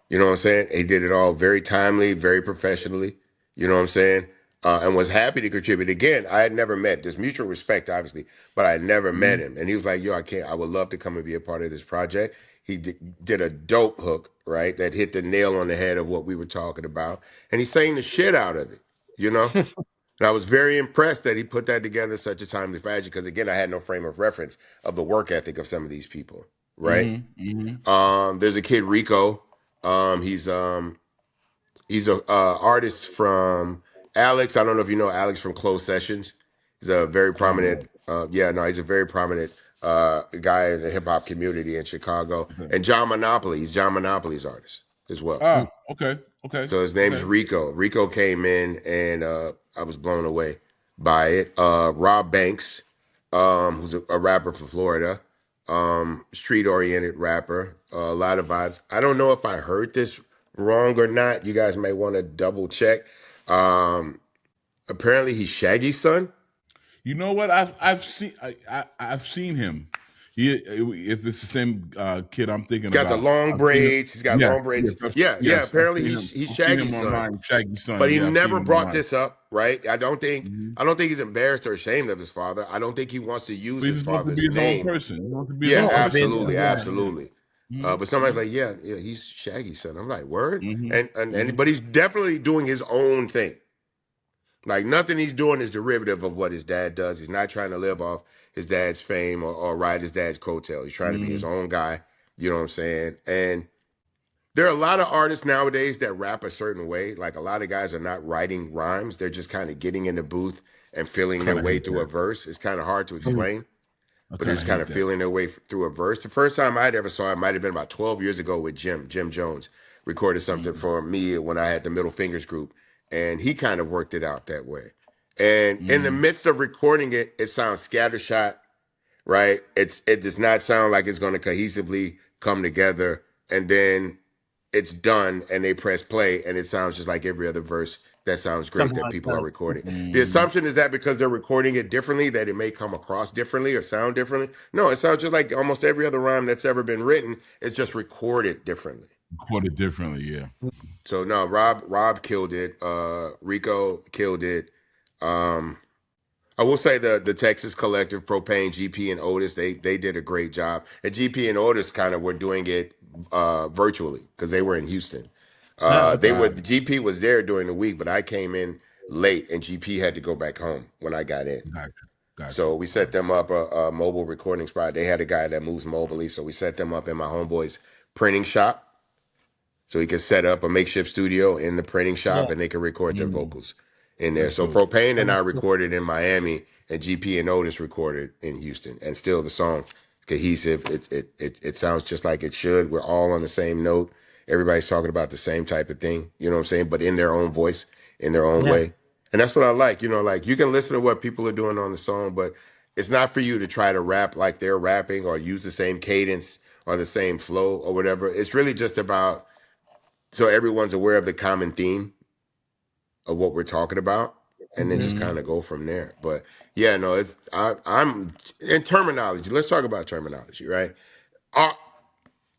You know what I'm saying? He did it all very timely, very professionally. You know what I'm saying? And was happy to contribute. Again, I had never met. There's mutual respect, obviously, but I had never met him. And he was like, yo, I would love to come and be a part of this project. He did a dope hook, right, that hit the nail on the head of what we were talking about. And he sang the shit out of it, you know? And I was very impressed that he put that together in such a timely fashion because, again, I had no frame of reference of the work ethic of some of these people, right? There's a kid, Rico. He's a artist from Alex. I don't know if you know Alex from Closed Sessions. He's a very prominent. He's a very prominent guy in the hip hop community in Chicago. And John Monopoly. He's John Monopoly's artist as well. Oh, okay. So his name's Rico. Rico came in, and I was blown away by it. Rob Banks, who's a rapper from Florida. Street-oriented rapper, a lot of vibes. I don't know if I heard this wrong or not. You guys may want to double check. Apparently he's Shaggy's son. You know what? I've seen him. If it's the same kid I'm thinking He's got the about, long braids. He's got long braids. Yes, Yeah. yes, I've Apparently, seen he's him. he's I've seen Shaggy's him son, online. Shaggy's son. but he Yeah, I've seen never him brought online. this up. Right? I don't think Mm-hmm. he's embarrassed or ashamed of his father. I don't think he wants to use But he his just wants to father's be his own name. person. He wants to be his Yeah, own wants to be person. his absolutely, own, yeah. absolutely. But somebody's like, yeah, he's Shaggy's son. I'm like, word, but he's definitely doing his own thing. Like nothing he's doing is derivative of what his dad does. He's not trying to live off his dad's fame or ride his dad's coattails. He's trying to be his own guy. You know what I'm saying? And there are a lot of artists nowadays that rap a certain way. Like a lot of guys are not writing rhymes. They're just kind of getting in the booth and feeling their way through a verse. It's kind of hard to explain, but they're just kind of feeling their way through a verse. The first time I'd ever saw it might have been about 12 years ago with Jim Jones. Recorded something for me when I had the Middle Fingers group, and he kind of worked it out that way. And in the midst of recording it, it sounds scattershot, right? It does not sound like it's going to cohesively come together. And then it's done, and they press play, and it sounds just like every other verse that sounds great Somehow that it people are does. recording. The assumption is that because they're recording it differently, that it may come across differently or sound differently. No, it sounds just like almost every other rhyme that's ever been written. It's just recorded differently. Recorded differently, yeah. So no, Rob killed it. Rico killed it. I will say the Texas Collective, Propane, GP, and Otis, they did a great job. And GP and Otis kind of were doing it virtually because they were in Houston. GP was there during the week, but I came in late, and GP had to go back home when I got in. Gotcha. So we set them up a mobile recording spot. They had a guy that moves mobily, so we set them up in my homeboy's printing shop, so he could set up a makeshift studio in the printing shop, and they could record their vocals in there. So Propane and I recorded in Miami, and GP and Otis recorded in Houston, and still the song cohesive. It sounds just like it should. We're all on the same note. Everybody's talking about the same type of thing, you know what I'm saying? But in their own voice, in their own way. And that's what I like. You know, like you can listen to what people are doing on the song, but it's not for you to try to rap like they're rapping or use the same cadence or the same flow or whatever. It's really just about so everyone's aware of the common theme of what we're talking about, and then just kind of go from there. But yeah, no, I'm in terminology. Let's talk about terminology, right?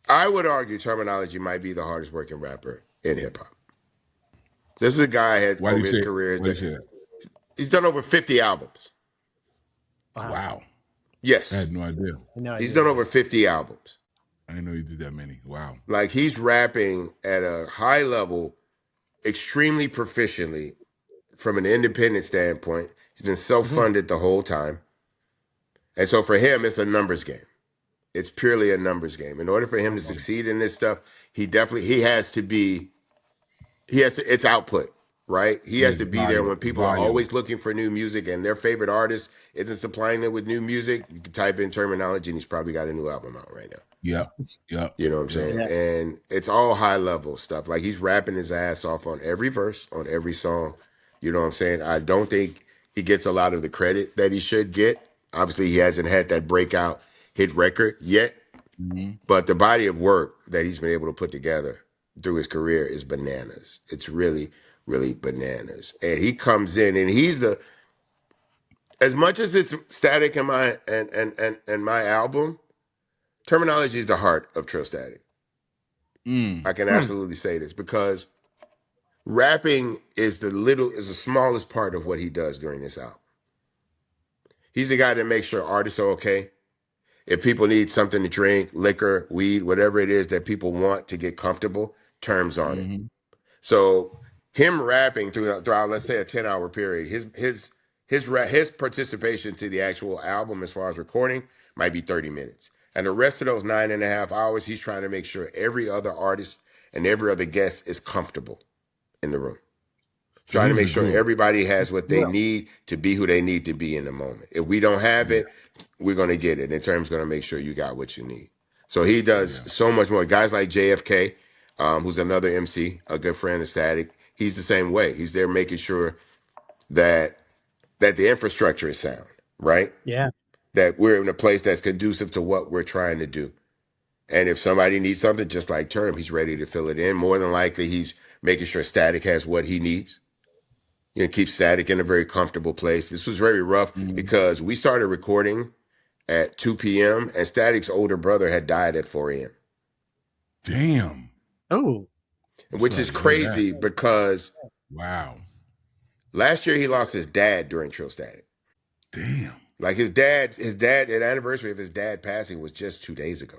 I would argue terminology might be the hardest working rapper in hip hop. This is a guy had Why do over you his say career. why do you say that? He's done over 50 albums. Wow. Yes, I had no idea. He's done over 50 albums. I didn't know you did that many. Wow. Like he's rapping at a high level, extremely proficiently from an independent standpoint. He's been self-funded the whole time. And so for him, it's a numbers game. It's purely a numbers game. In order for him to succeed in this stuff, it's output, right? He has to be there when people are always looking for new music and their favorite artist isn't supplying them with new music. You can type in terminology and he's probably got a new album out right now. Yeah. You know what I'm saying? Yeah. And it's all high level stuff. Like he's rapping his ass off on every verse, on every song. You know what I'm saying? I don't think he gets a lot of the credit that he should get. Obviously, he hasn't had that breakout hit record yet. But the body of work that he's been able to put together through his career is bananas. It's really, really bananas. And he comes in and he's as much as it's static in my and my album, Termanology is the heart of TrillStatik. I can absolutely say this because rapping is the smallest part of what he does during this album. He's the guy that makes sure artists are okay. If people need something to drink, liquor, weed, whatever it is that people want to get comfortable, terms on it. So him rapping throughout let's say a 10-hour period, his participation to the actual album as far as recording might be 30 minutes. And the rest of those 9.5 hours, he's trying to make sure every other artist and every other guest is comfortable in the room. Trying to make sure everybody has what they need to be who they need to be in the moment. If we don't have it, we're going to get it. And Term's going to make sure you got what you need. So he does so much more. Guys like JFK, who's another MC, a good friend of Static, he's the same way. He's there making sure that the infrastructure is sound, right? Yeah. That we're in a place that's conducive to what we're trying to do. And if somebody needs something, just like Term, he's ready to fill it in. More than likely, he's making sure Static has what he needs. You know, keep Static in a very comfortable place. This was very rough because we started recording at 2 p.m. and Static's older brother had died at 4 a.m. Damn. Oh, Which is Sorry to hear that. crazy because Wow. last year he lost his dad during TrillStatik. Damn. Like his dad, the anniversary of his dad passing was just 2 days ago.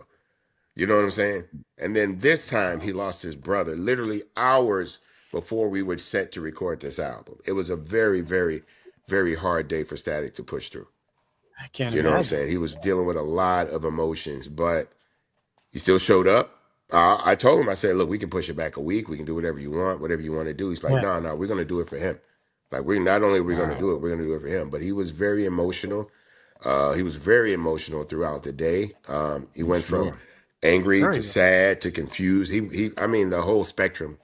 You know what I'm saying? And then this time he lost his brother literally hours before we were set to record this album. It was a very, very, very hard day for Static to push through. I can't You know what I'm imagine. saying? He was dealing with a lot of emotions, but he still showed up. I told him, I said, look, we can push it back a week. We can do whatever you want to do. He's like, Yeah. no, we're going to do it for him. Like, we're not only we're going to Wow. do it, we're going to do it for him. But he was very emotional. He was very emotional throughout the day. He I'm went from sure. angry Very to well. sad to confused. I mean, the whole spectrum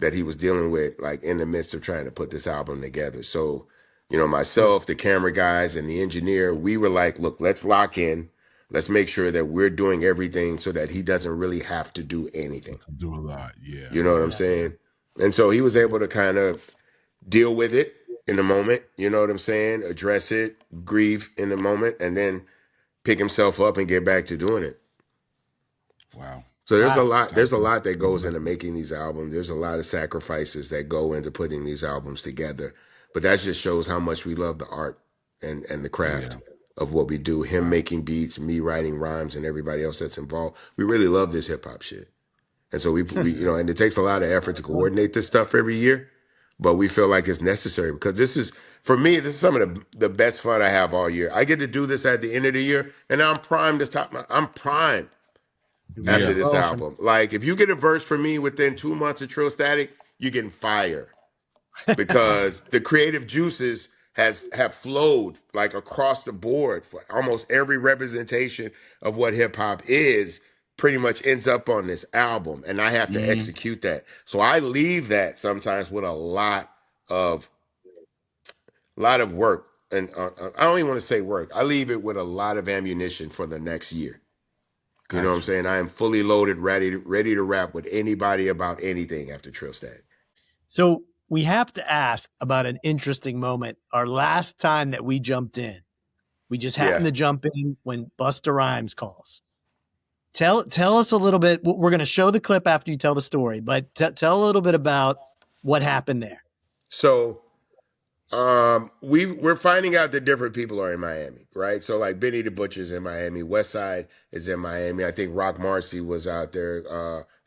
that he was dealing with, like in the midst of trying to put this album together. So, myself, the camera guys, and the engineer, we were like, look, let's lock in. Let's make sure that we're doing everything so that he doesn't really have to do anything. Do a lot. Yeah. You know what I'm Yeah. saying? And so he was able to kind of deal with it in the moment. You know what I'm saying? Address it, grieve in the moment, and then pick himself up and get back to doing it. Wow. So there's a Wow. lot. There's a lot that goes into making these albums. There's a lot of sacrifices that go into putting these albums together. But that just shows how much we love the art and the craft of what we do. Him making beats, me writing rhymes, and everybody else that's involved. We really love this hip hop shit. And so we and it takes a lot of effort to coordinate this stuff every year. But we feel like it's necessary because for me, this is some of the best fun I have all year. I get to do this at the end of the year, and I'm primed to top. I'm primed after Yeah. this Awesome. album. Like, if you get a verse from me within 2 months of TrillStatik, you're getting fire because the creative juices have flowed like across the board for almost every representation of what hip hop is. Pretty much ends up on this album, and I have to execute that. So I leave that sometimes with a lot of work, and I don't even want to say work. I leave it with a lot of ammunition for the next year. You know what I'm Gotcha. saying? I am fully loaded, ready to rap with anybody about anything after TrillStatik. So we have to ask about an interesting moment. Our last time that we jumped in, we just happened to jump in when Busta Rhymes calls. Tell us a little bit. We're going to show the clip after you tell the story, but tell a little bit about what happened there. So we're finding out that different people are in Miami, right? So like Benny the Butcher's in Miami, Westside is in Miami. I think Rock Marcy was out there.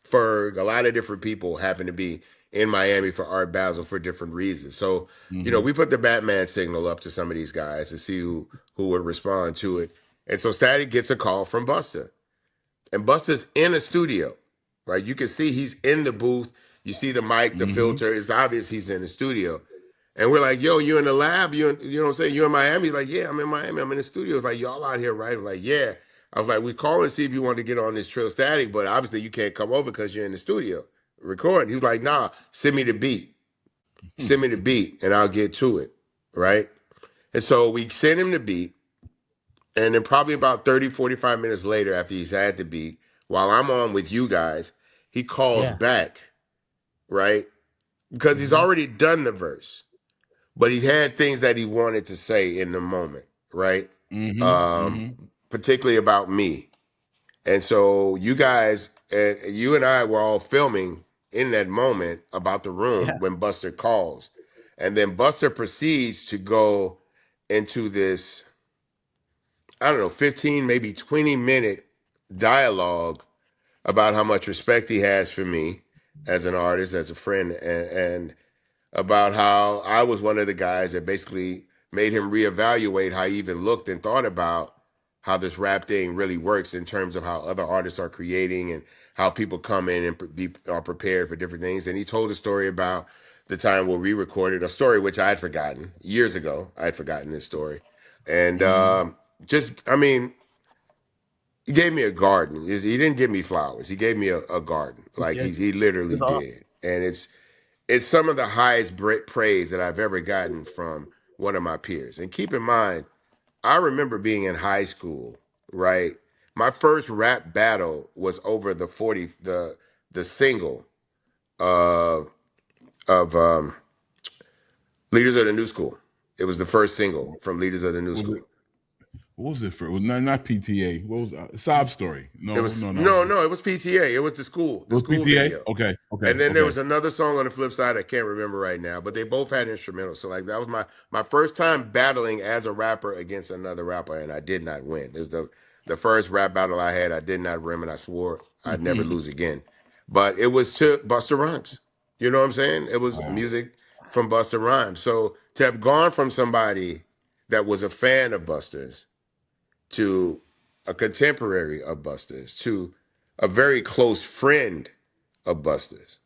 Ferg, a lot of different people happen to be in Miami for Art Basel for different reasons. So, we put the Batman signal up to some of these guys to see who would respond to it. And so Static gets a call from Busta. And Busta's in a studio, right? You can see he's in the booth. You see the mic, the filter. It's obvious he's in the studio. And we're like, yo, you in the lab? You know what I'm saying? You in Miami? He's like, yeah, I'm in Miami. I'm in the studio. It's like, y'all out here, right? I'm like, yeah. I was like, we call and see if you want to get on this TrillStatik, but obviously you can't come over because you're in the studio recording. He was like, nah, send me the beat. Send me the beat and I'll get to it, right? And so we send him the beat. And then probably about 30, 45 minutes later, after he's had the beat, while I'm on with you guys, he calls back, right? Because he's already done the verse, but he had things that he wanted to say in the moment, right? Particularly about me. And so you guys, and you and I were all filming in that moment about the room when Buster calls. And then Buster proceeds to go into this, I don't know, 15, maybe 20-minute dialogue about how much respect he has for me as an artist, as a friend, and about how I was one of the guys that basically made him reevaluate how he even looked and thought about how this rap thing really works in terms of how other artists are creating and how people come in and are prepared for different things. And he told a story about the time where we recorded a story which I had forgotten years ago. I had forgotten this story. And he gave me a garden. He didn't give me flowers. He gave me a garden. Like he literally did. And it's some of the highest praise that I've ever gotten from one of my peers. And keep in mind, I remember being in high school, right? My first rap battle was over the single of Leaders of the New School. It was the first single from Leaders of the New School. What was it for? It was not PTA. What was Sob Story? It No. was no. It was PTA. It was the school PTA? video. Okay. And then there was another song on the flip side I can't remember right now, but they both had instrumentals. So like that was my first time battling as a rapper against another rapper, and I did not win. It was the first rap battle I had. I did not win, and I swore I'd never lose again. But it was to Busta Rhymes. You know what I'm saying? It was music from Busta Rhymes. So to have gone from somebody that was a fan of Busta's to a contemporary of Busta's to a very close friend of Busta's,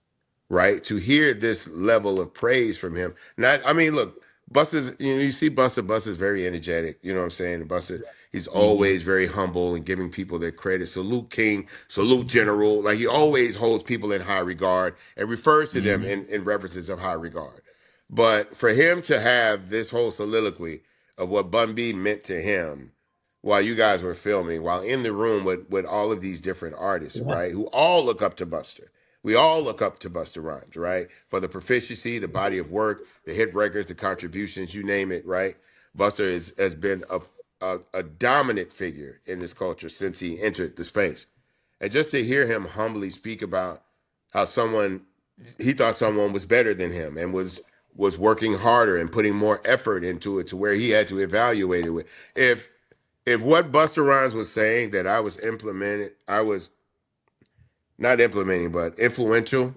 right? To hear this level of praise from him. Look, Busta's, you see Busta's very energetic, you know what I'm saying? Busta, he's always very humble and giving people their credit. Salute King, salute General. Like he always holds people in high regard and refers to them in references of high regard. But for him to have this whole soliloquy of what Bun B meant to him while you guys were filming, while in the room with all of these different artists, right? Who all look up to Busta. We all look up to Busta Rhymes, right? For the proficiency, the body of work, the hit records, the contributions, you name it, right? Busta has been a dominant figure in this culture since he entered the space. And just to hear him humbly speak about how he thought someone was better than him and was working harder and putting more effort into it to where he had to evaluate it with. If what Busta Rhymes was saying that I was not implementing, but influential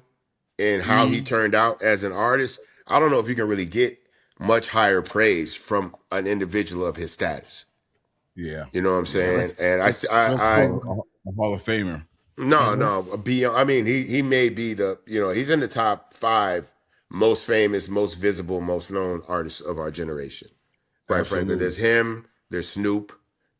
in how he turned out as an artist, I don't know if you can really get much higher praise from an individual of his status. Yeah. You know what I'm saying? And a Hall of Famer. No, beyond. I mean, he may be he's in the top 5 most famous, most visible, most known artists of our generation. Quite frankly, there's him, there's Snoop,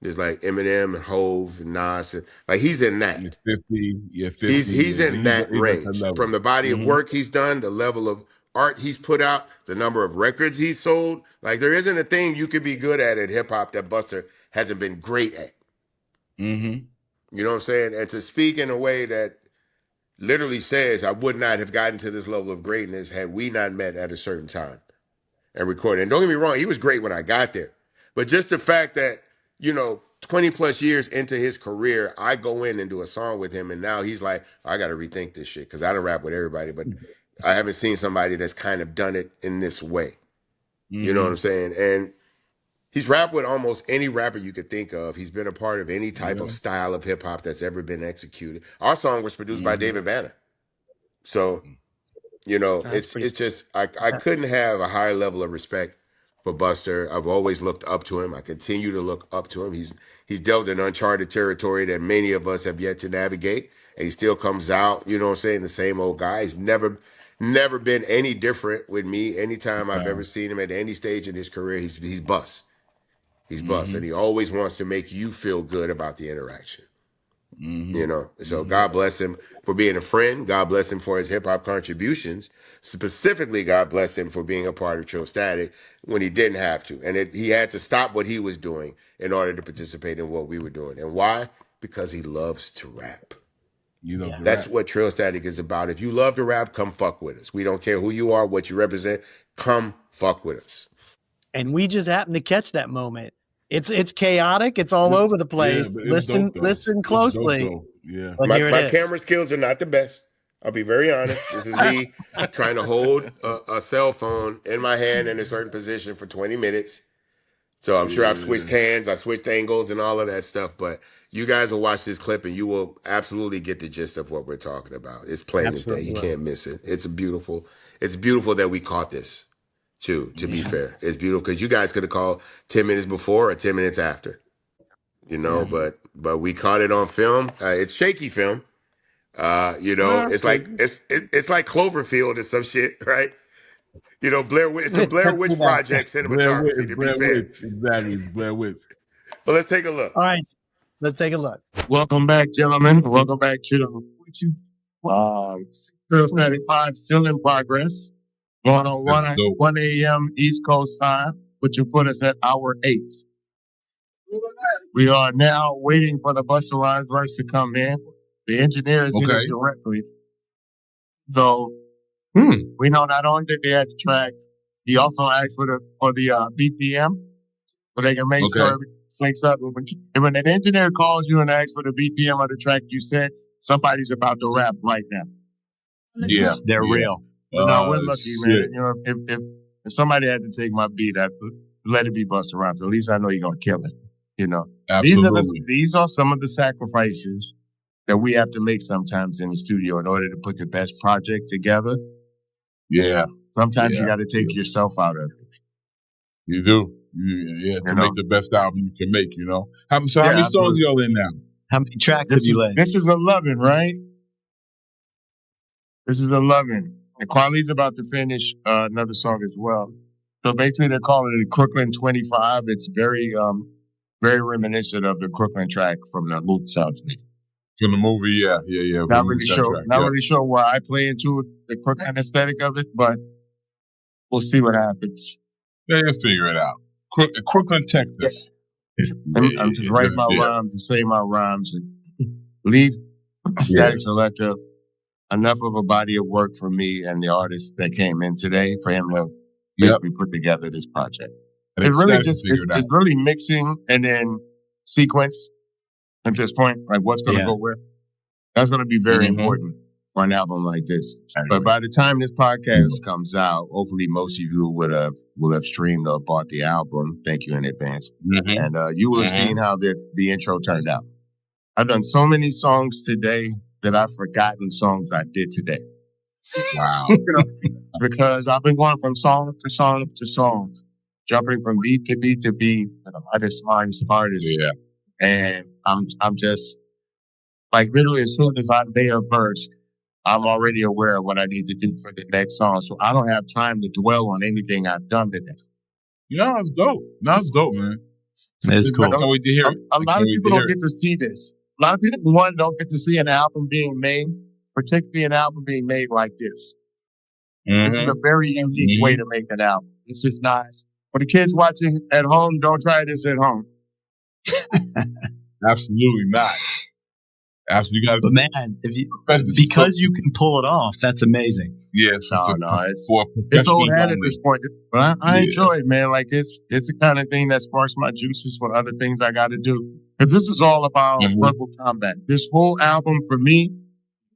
there's like Eminem and Hove and Nas, and like he's in that. 50. He's in that range. From the body of work he's done, the level of art he's put out, the number of records he's sold. Like there isn't a thing you could be good at hip hop that Busta hasn't been great at. You know what I'm saying? And to speak in a way that literally says, I would not have gotten to this level of greatness had we not met at a certain time and recorded. And don't get me wrong, he was great when I got there. But just the fact that, 20 plus years into his career, I go in and do a song with him, and now he's like, I got to rethink this shit because I don't rap with everybody, but I haven't seen somebody that's kind of done it in this way. You know what I'm saying? And he's rapped with almost any rapper you could think of. He's been a part of any type of style of hip hop that's ever been executed. Our song was produced by David Banner. So, it's just, I couldn't have a higher level of respect for Busta. I've always looked up to him. I continue to look up to him. He's dealt in uncharted territory that many of us have yet to navigate. And he still comes out, you know what I'm saying, the same old guy. He's never been any different with me. Anytime I've ever seen him at any stage in his career, he's bust. He's bust. And he always wants to make you feel good about the interaction. So God bless him for being a friend. God bless him for his hip hop contributions. Specifically, God bless him for being a part of TrillStatik when he didn't have to. And he had to stop what he was doing in order to participate in what we were doing. And why? Because he loves to rap. That's what TrillStatik is about. If you love to rap, come fuck with us. We don't care who you are, what you represent. Come fuck with us. And we just happened to catch that moment. It's chaotic. It's all over the place. Listen closely. Yeah. My camera skills are not the best. I'll be very honest. This is me trying to hold a cell phone in my hand in a certain position for 20 minutes. So I'm sure I've switched hands, I switched angles and all of that stuff. But you guys will watch this clip and you will absolutely get the gist of what we're talking about. It's plain as day. You can't miss it. It's beautiful that we caught this. To be fair, it's beautiful because you guys could have called 10 minutes before or 10 minutes after, but we caught it on film. It's shaky film. It's like Cloverfield or some shit, right? Blair Witch, it's a Blair Witch Project cinematography. To be fair, exactly, Blair Witch. But let's take a look. All right, let's take a look. Welcome back, gentlemen. Welcome back to the TrillStatik 5 still in progress. Going on 1 a.m. East Coast time, which will put us at hour 8. We are now waiting for the Busta Rhymes verse to come in. The engineer is in us directly. So we know not only did they add the track, he also asked for the BPM so they can make sure syncs up. When an engineer calls you and asks for the BPM of the track you said, somebody's about to rap right now. Yeah, They're real. But no, we're lucky, shit. man. You know, if somebody had to take my beat, I'd let it be Busta Rhymes. At least I know you're gonna kill it. You know, Absolutely. these are some of the sacrifices that we have to make sometimes in the studio in order to put the best project together. Yeah. Sometimes you got to take yourself out of it. You do. To make the best album you can make, you know. How many songs y'all in now? How many tracks have you laid? This is 11, right? This is 11. And Kweli's about to finish another song as well. So basically they're calling it Crooklyn 25. It's very reminiscent of the Crooklyn track from the movie soundtrack. From the movie, yeah. Not really sure why I play into the Crooklyn aesthetic of it, but we'll see what happens. Yeah, you'll figure it out. Crooklyn, Texas. I'm just writing my rhymes and say my rhymes and leave Static Selector enough of a body of work for me and the artist that came in today for him to basically put together this project. It's really it's really mixing and then sequence at this point, like what's going to go where. That's going to be very important for an album like this. But by the time this podcast comes out, hopefully most of you will have streamed or bought the album. Thank you in advance. And you will have seen how the intro turned out. I've done so many songs today that I've forgotten songs I did today. Wow. Because I've been going from song to song to song, jumping from beat to beat to beat, artist. Yeah. And I'm just like literally as soon as I lay a verse, I'm already aware of what I need to do for the next song. So I don't have time to dwell on anything I've done today. No, it's dope. No, it's dope, man. It's cool. I can't wait to hear it. A lot of people don't get to see this. A lot of people, don't get to see an album being made, particularly an album being made like this. This is a very unique way to make an album. It's just not. For the kids watching at home, don't try this at home. Absolutely not. Absolutely got. But man, because you can pull it off, that's amazing. Yeah, it's old hat at this point, but I enjoy it, man. Like it's the kind of thing that sparks my juices for other things I got to do. Because this is all about verbal combat. This whole album for me,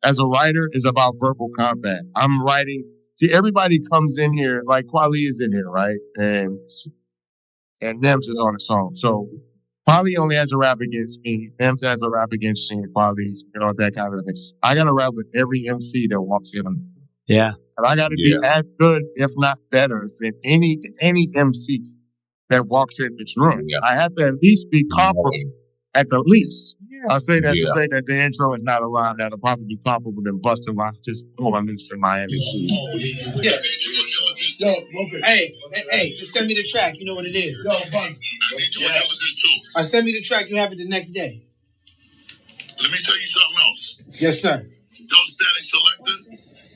as a writer, is about verbal combat. I'm writing. See, everybody comes in here, like Kweli is in here, right? And Nems is on the song. So Kweli only has a rap against me. Nems has a rap against me. Kweli, that kind of thing. I got to rap with every MC that walks in. Yeah. And I got to be as good, if not better, than any MC that walks in this room. Yeah. I have to at least be comparable, at the least. I'll say that to say that the intro is not a line that'll probably be comparable than Busta Rhymes just going loose in Miami. Yeah. Yo, hey, just send me the track. You know what it is. Yo, fun. I send me the track. You have it the next day. Let me tell you something else. Yes, sir. TrillStatik Selector,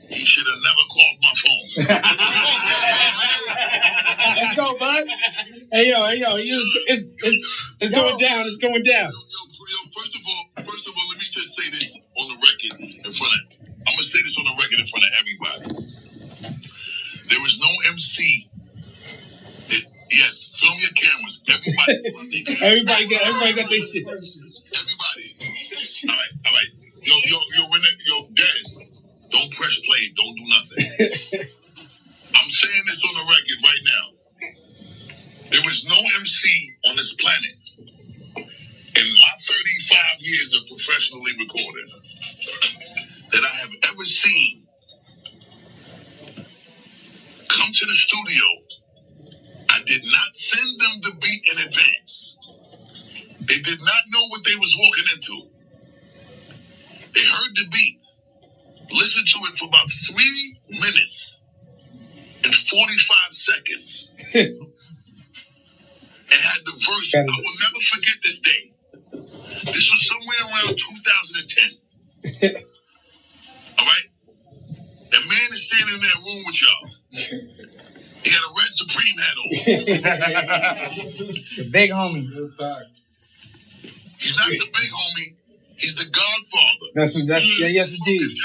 he should have never called my phone. Let's go, Buzz. Hey, yo, it's going down. It's going down. First of all, let me just say this on the record I'm gonna say this on the record in front of everybody. There is no MC. Yes, film your cameras. Everybody got their shit. Everybody. All right. Yo, Dez, don't press play. Don't do nothing. I'm saying this on the record right now. There is no MC on this planet in my 35 years of professionally recording that I have ever seen come to the studio. I did not send them the beat in advance. They did not know what they was walking into. They heard the beat, listened to it for about 3 minutes and 45 seconds, and had the verse. I will never forget this day. This was somewhere around 2010. All right? That man is standing in that room with y'all. He had a red Supreme hat on. The big homie. He's not the big homie. He's the Godfather. Yes, indeed.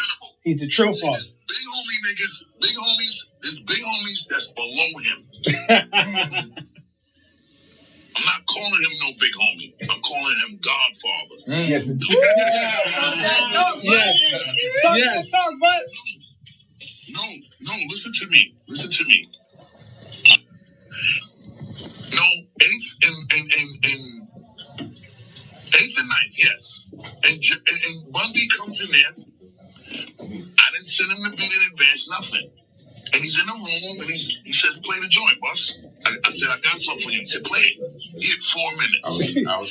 He's the Trill father. Big homie niggas, there's big homies that's below him. I'm not calling him no big homie. I'm calling him Godfather. Yes. Yes. No, listen to me. No, eighth and ninth, yes. And Bun B comes in there. I didn't send him the beat in advance, nothing. And he's in the room and he says, play the joint, boss. I said, I got something for you. He said, play it. He had 4 minutes. I'm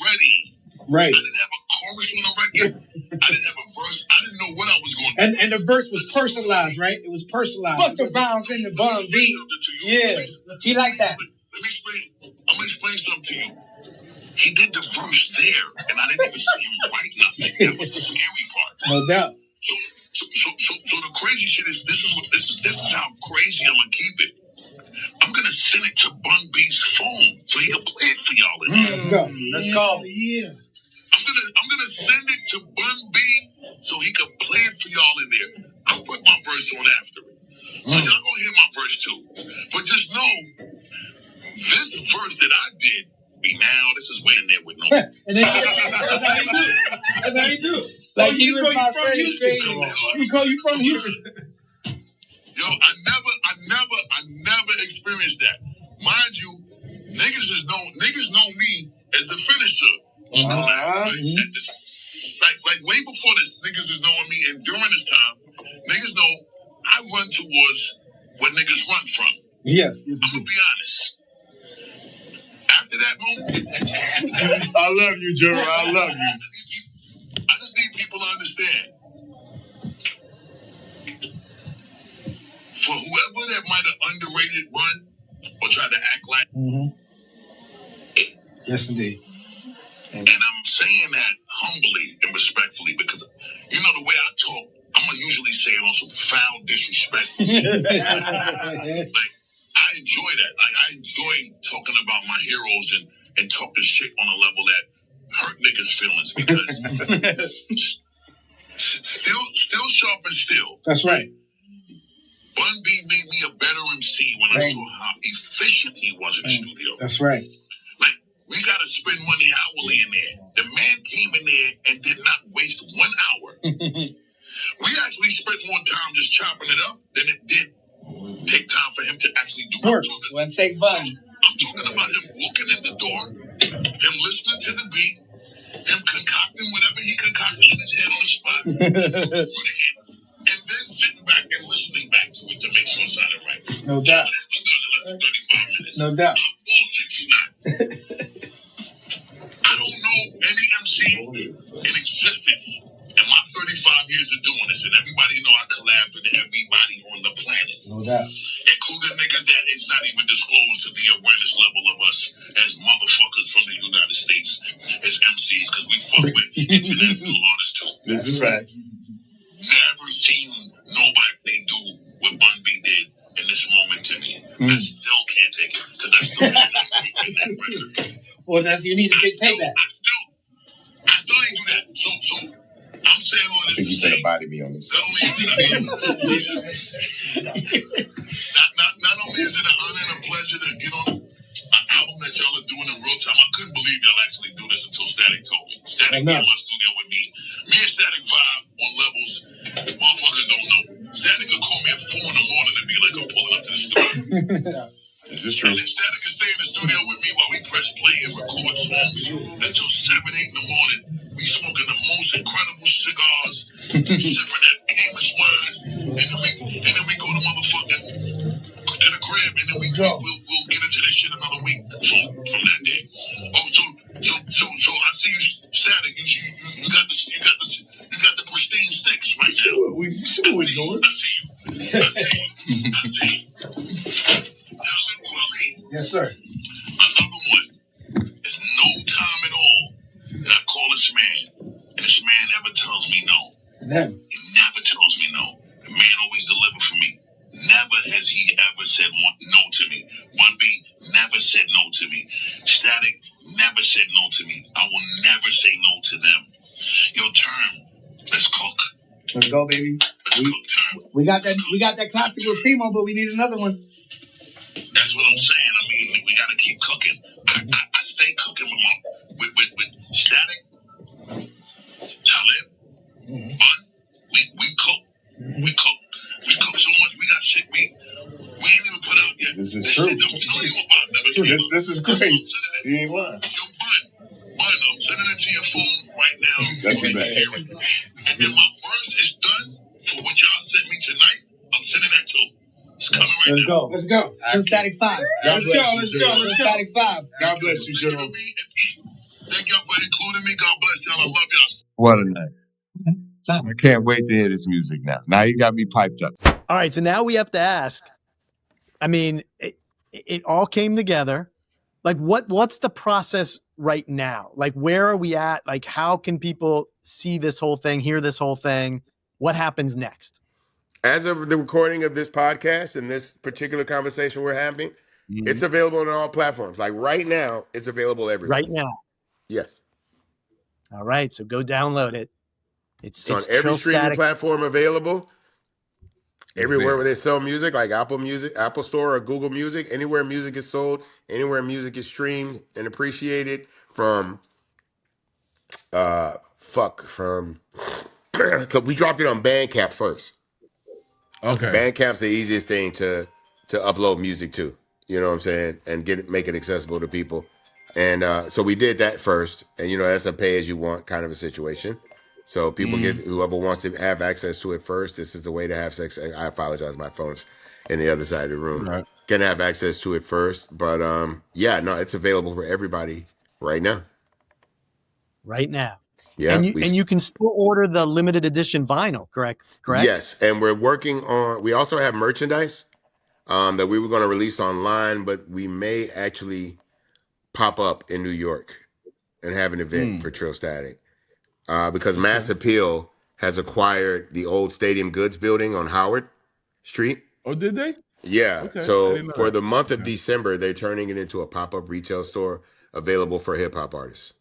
ready. Right. I didn't have a chorus on the record. I didn't have a verse. I didn't know what I was going to do. And the verse was personalized, right? It was personalized. Busta Rhymes in the Bun B. Yeah. He liked that. Let me explain. I'm going to explain something to you. He did the verse there, and I didn't even see him write nothing. That was the scary part. No doubt. So the crazy shit is this is how crazy I'm gonna keep it. I'm gonna send it to Bun B's phone so he can play it for y'all in there. Let's go. Let's go. Yeah. I'm gonna send it to Bun B so he can play it for y'all in there. I'll put my verse on after it. So y'all gonna hear my verse too. But just know this verse that I did. This is way in there with no. And then that's how he do it. Like he was my friend. He call you from Houston. Yo, I never experienced that. Mind you, niggas know me as the finisher. Right? Like way before this, niggas is knowing me, and during this time, niggas know I run towards where niggas run from. Yes. I'm gonna be honest. After that moment, I love you, Jerry. I love you. I just need people to understand. For whoever that might have underrated Run or tried to act like. Yes, indeed. And I'm saying that humbly and respectfully because, you know, the way I talk, I'm going to usually say it on some foul disrespect. Like, I enjoy that. Like, I enjoy talking about my heroes and talking shit on a level that hurt niggas' feelings because still sharp and still. That's right. Bun B made me a better MC when I saw how efficient he was in the studio. That's right. Like, we got to spend money hourly in there. The man came in there and did not waste 1 hour. We actually spent more time just chopping it up than it did take time for him to actually do work. One take Bun. I'm talking about him walking in the door, him listening to the beat, him concocting whatever he concocted in his head on the spot, and then sitting back and listening back to it to make sure it sounded right. No doubt. He done it less than 35 minutes. No doubt. Bullshit, he's not. I don't know any MC in existence in my 35 years of doing this, and everybody know I collabed with everybody on the planet. No doubt. Including niggas that is not even disclosed to the awareness level of us as motherfuckers from the United States as MCs, because we fuck with international artists too. This is facts. Never seen nobody do what Bun B did in this moment to me. I still can't take it, because I still can't take that record. Well, that's you need a big payback. I still ain't do that. So I'm saying all I this think to you say, better body me on this. not only is it an honor and a pleasure to get on an album that y'all are doing in real time. I couldn't believe y'all actually do this until Static told me. Static came in my studio with me. Me and Static vibe on levels motherfuckers don't know. Static could call me at 4 in the morning and be like, I'm pulling up to the studio. This is true. And then Static could stay in the studio with me while we press play and record songs until 7, 8 in the morning. We smoking the most incredible cigars, sipping that Amos wine, and then we go to motherfucking to the crib, and then we'll get into this shit another week from that day. Oh, so I see you, Static. You got the pristine sticks right now. You see what we're doing? I see you. Now look, Quali. Yes, sir. Another one. There's no time at all that I call this man, and this man never tells me no. Never. He never tells me no. The man always delivers for me. Never has he ever said no to me. Bun B never said no to me. Static never said no to me. I will never say no to them. Yo, Term, let's cook. Let's go, baby. Let's cook, Term. We got that classic with Primo, but we need another one. That's what I'm saying. I mean, we got to keep cooking. I stay cooking. working with Static, Talib, Bun. We cook. We cook so much. We got shit we ain't even put out yet. This is true. I'm telling you about never. This is great. You ain't lying. Yo, Bun, I'm sending it to your phone right now. That's you bad. hear it. And then my verse is done for what y'all sent me tonight. I'm sending that too. It's coming right now. Let's go. TrillStatik 5. Let's go. TrillStatik 5. God bless you, General. Thank y'all for including me. God bless y'all. I love y'all. What a night. I can't wait to hear this music now. Now you got me piped up. All right, so now we have to ask. I mean, it all came together. Like, what's the process right now? Like, where are we at? Like, how can people see this whole thing, hear this whole thing? What happens next? As of the recording of this podcast and this particular conversation we're having, it's available on all platforms. Like right now, it's available everywhere. Right now. Yes. All right, so go download it. It's on every streaming TrillStatik platform available. Everywhere where they sell music, like Apple Music, Apple Store, or Google Music, anywhere music is sold, anywhere music is streamed and appreciated from, we dropped it on Bandcamp first. Okay. Bandcamp's the easiest thing to upload music to, you know what I'm saying, and make it accessible to people. And so we did that first, and that's a pay as you want kind of a situation. So people get, whoever wants to have access to it first, this is the way to have sex. I apologize, my phone's in the other side of the room. Right. Can have access to it first, but it's available for everybody right now. right now. Yeah, and you can still order the limited edition vinyl, correct? Yes, and we're working on. We also have merchandise that we were going to release online, but we may actually pop up in New York and have an event for TrillStatik. Because Mass Appeal has acquired the old Stadium Goods building on Howard Street. Oh, did they? Yeah. Okay. So for the month of December, they're turning it into a pop-up retail store available for hip-hop artists.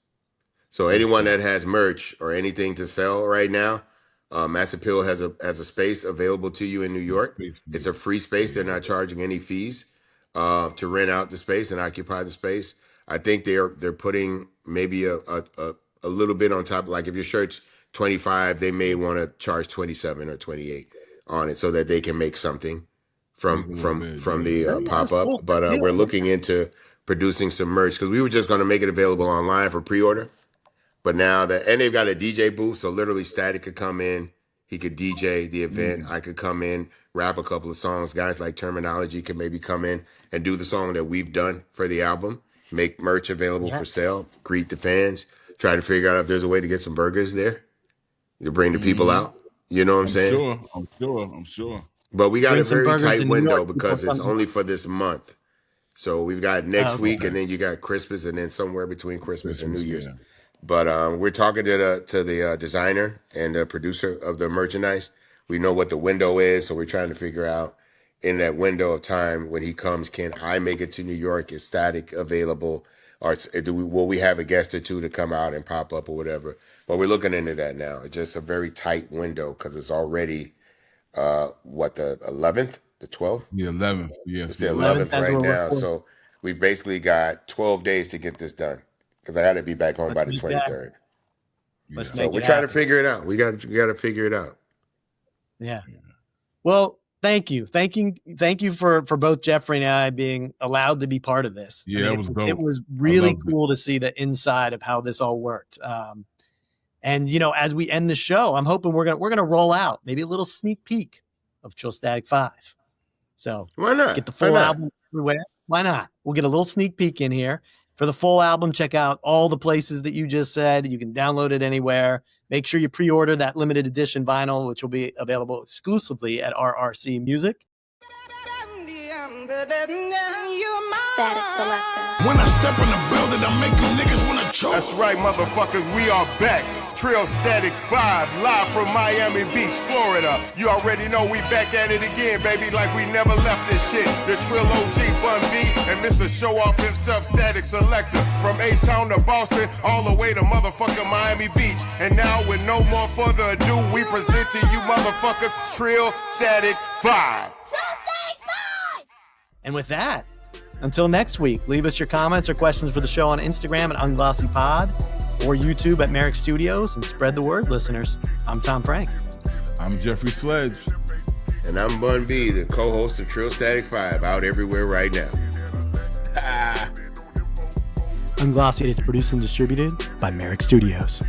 So anyone that has merch or anything to sell right now, Mass Appeal has a space available to you in New York. It's a free space. They're not charging any fees to rent out the space and occupy the space. I think they're putting maybe a little bit on top. Like if your shirt's 25, they may want to charge 27 or 28 on it so that they can make something from the pop up. Cool. But we're looking into producing some merch because we were just going to make it available online for pre-order. But now and they've got a DJ booth, so literally Static could come in, he could DJ the event. I could come in, rap a couple of songs. Guys like Termanology could maybe come in and do the song that we've done for the album, make merch available for sale, greet the fans, try to figure out if there's a way to get some burgers there to bring the people out. You know what I'm saying? I'm sure. But we got Bring a some very burgers to tight New window York because before it's only for this month. So we've got next week, and then you got Christmas, and then somewhere between Christmas and New Year's. Yeah. But we're talking to the designer and the producer of the merchandise. We know what the window is, so we're trying to figure out in that window of time when he comes, can I make it to New York? Is Static available? Or will we have a guest or two to come out and pop up or whatever? But we're looking into that now. It's just a very tight window because it's already, the 11th, the 12th? The 11th, yes. It's the 11th right now. So we've basically got 12 days to get this done because I got to be back home by the 23rd. So we're trying to figure it out. We got to figure it out. Yeah. Well, thank you for both Jeffrey and I being allowed to be part of this. Yeah, it was dope. It was really cool to see the inside of how this all worked. And as we end the show, I'm hoping we're gonna roll out maybe a little sneak peek of TrillStatik 5. So why not get the full album everywhere? Why not? We'll get a little sneak peek in here for the full album. Check out all the places that you just said. You can download it anywhere. Make sure you pre-order that limited edition vinyl, which will be available exclusively at RRC Music. Static Selector. When I step in the building, I make you niggas wanna choke. That's right, motherfuckers, we are back. TrillStatik 5, live from Miami Beach, Florida. You already know we back at it again, baby, like we never left this shit. The Trill OG, Bun B, and Mr. Show Off himself, Static Selector. From H-Town to Boston, all the way to motherfucking Miami Beach. And now, with no more further ado, we present to you motherfuckers TrillStatik 5. And with that, Until next week, leave us your comments or questions for the show on Instagram at Unglossy or YouTube at Merrick Studios, and spread the word, listeners. I'm Tom Frank. I'm Jeffrey Sledge. And I'm Bun B, the co-host of TrillStatik 5, out everywhere right now. Unglossy is produced and distributed by Merrick Studios.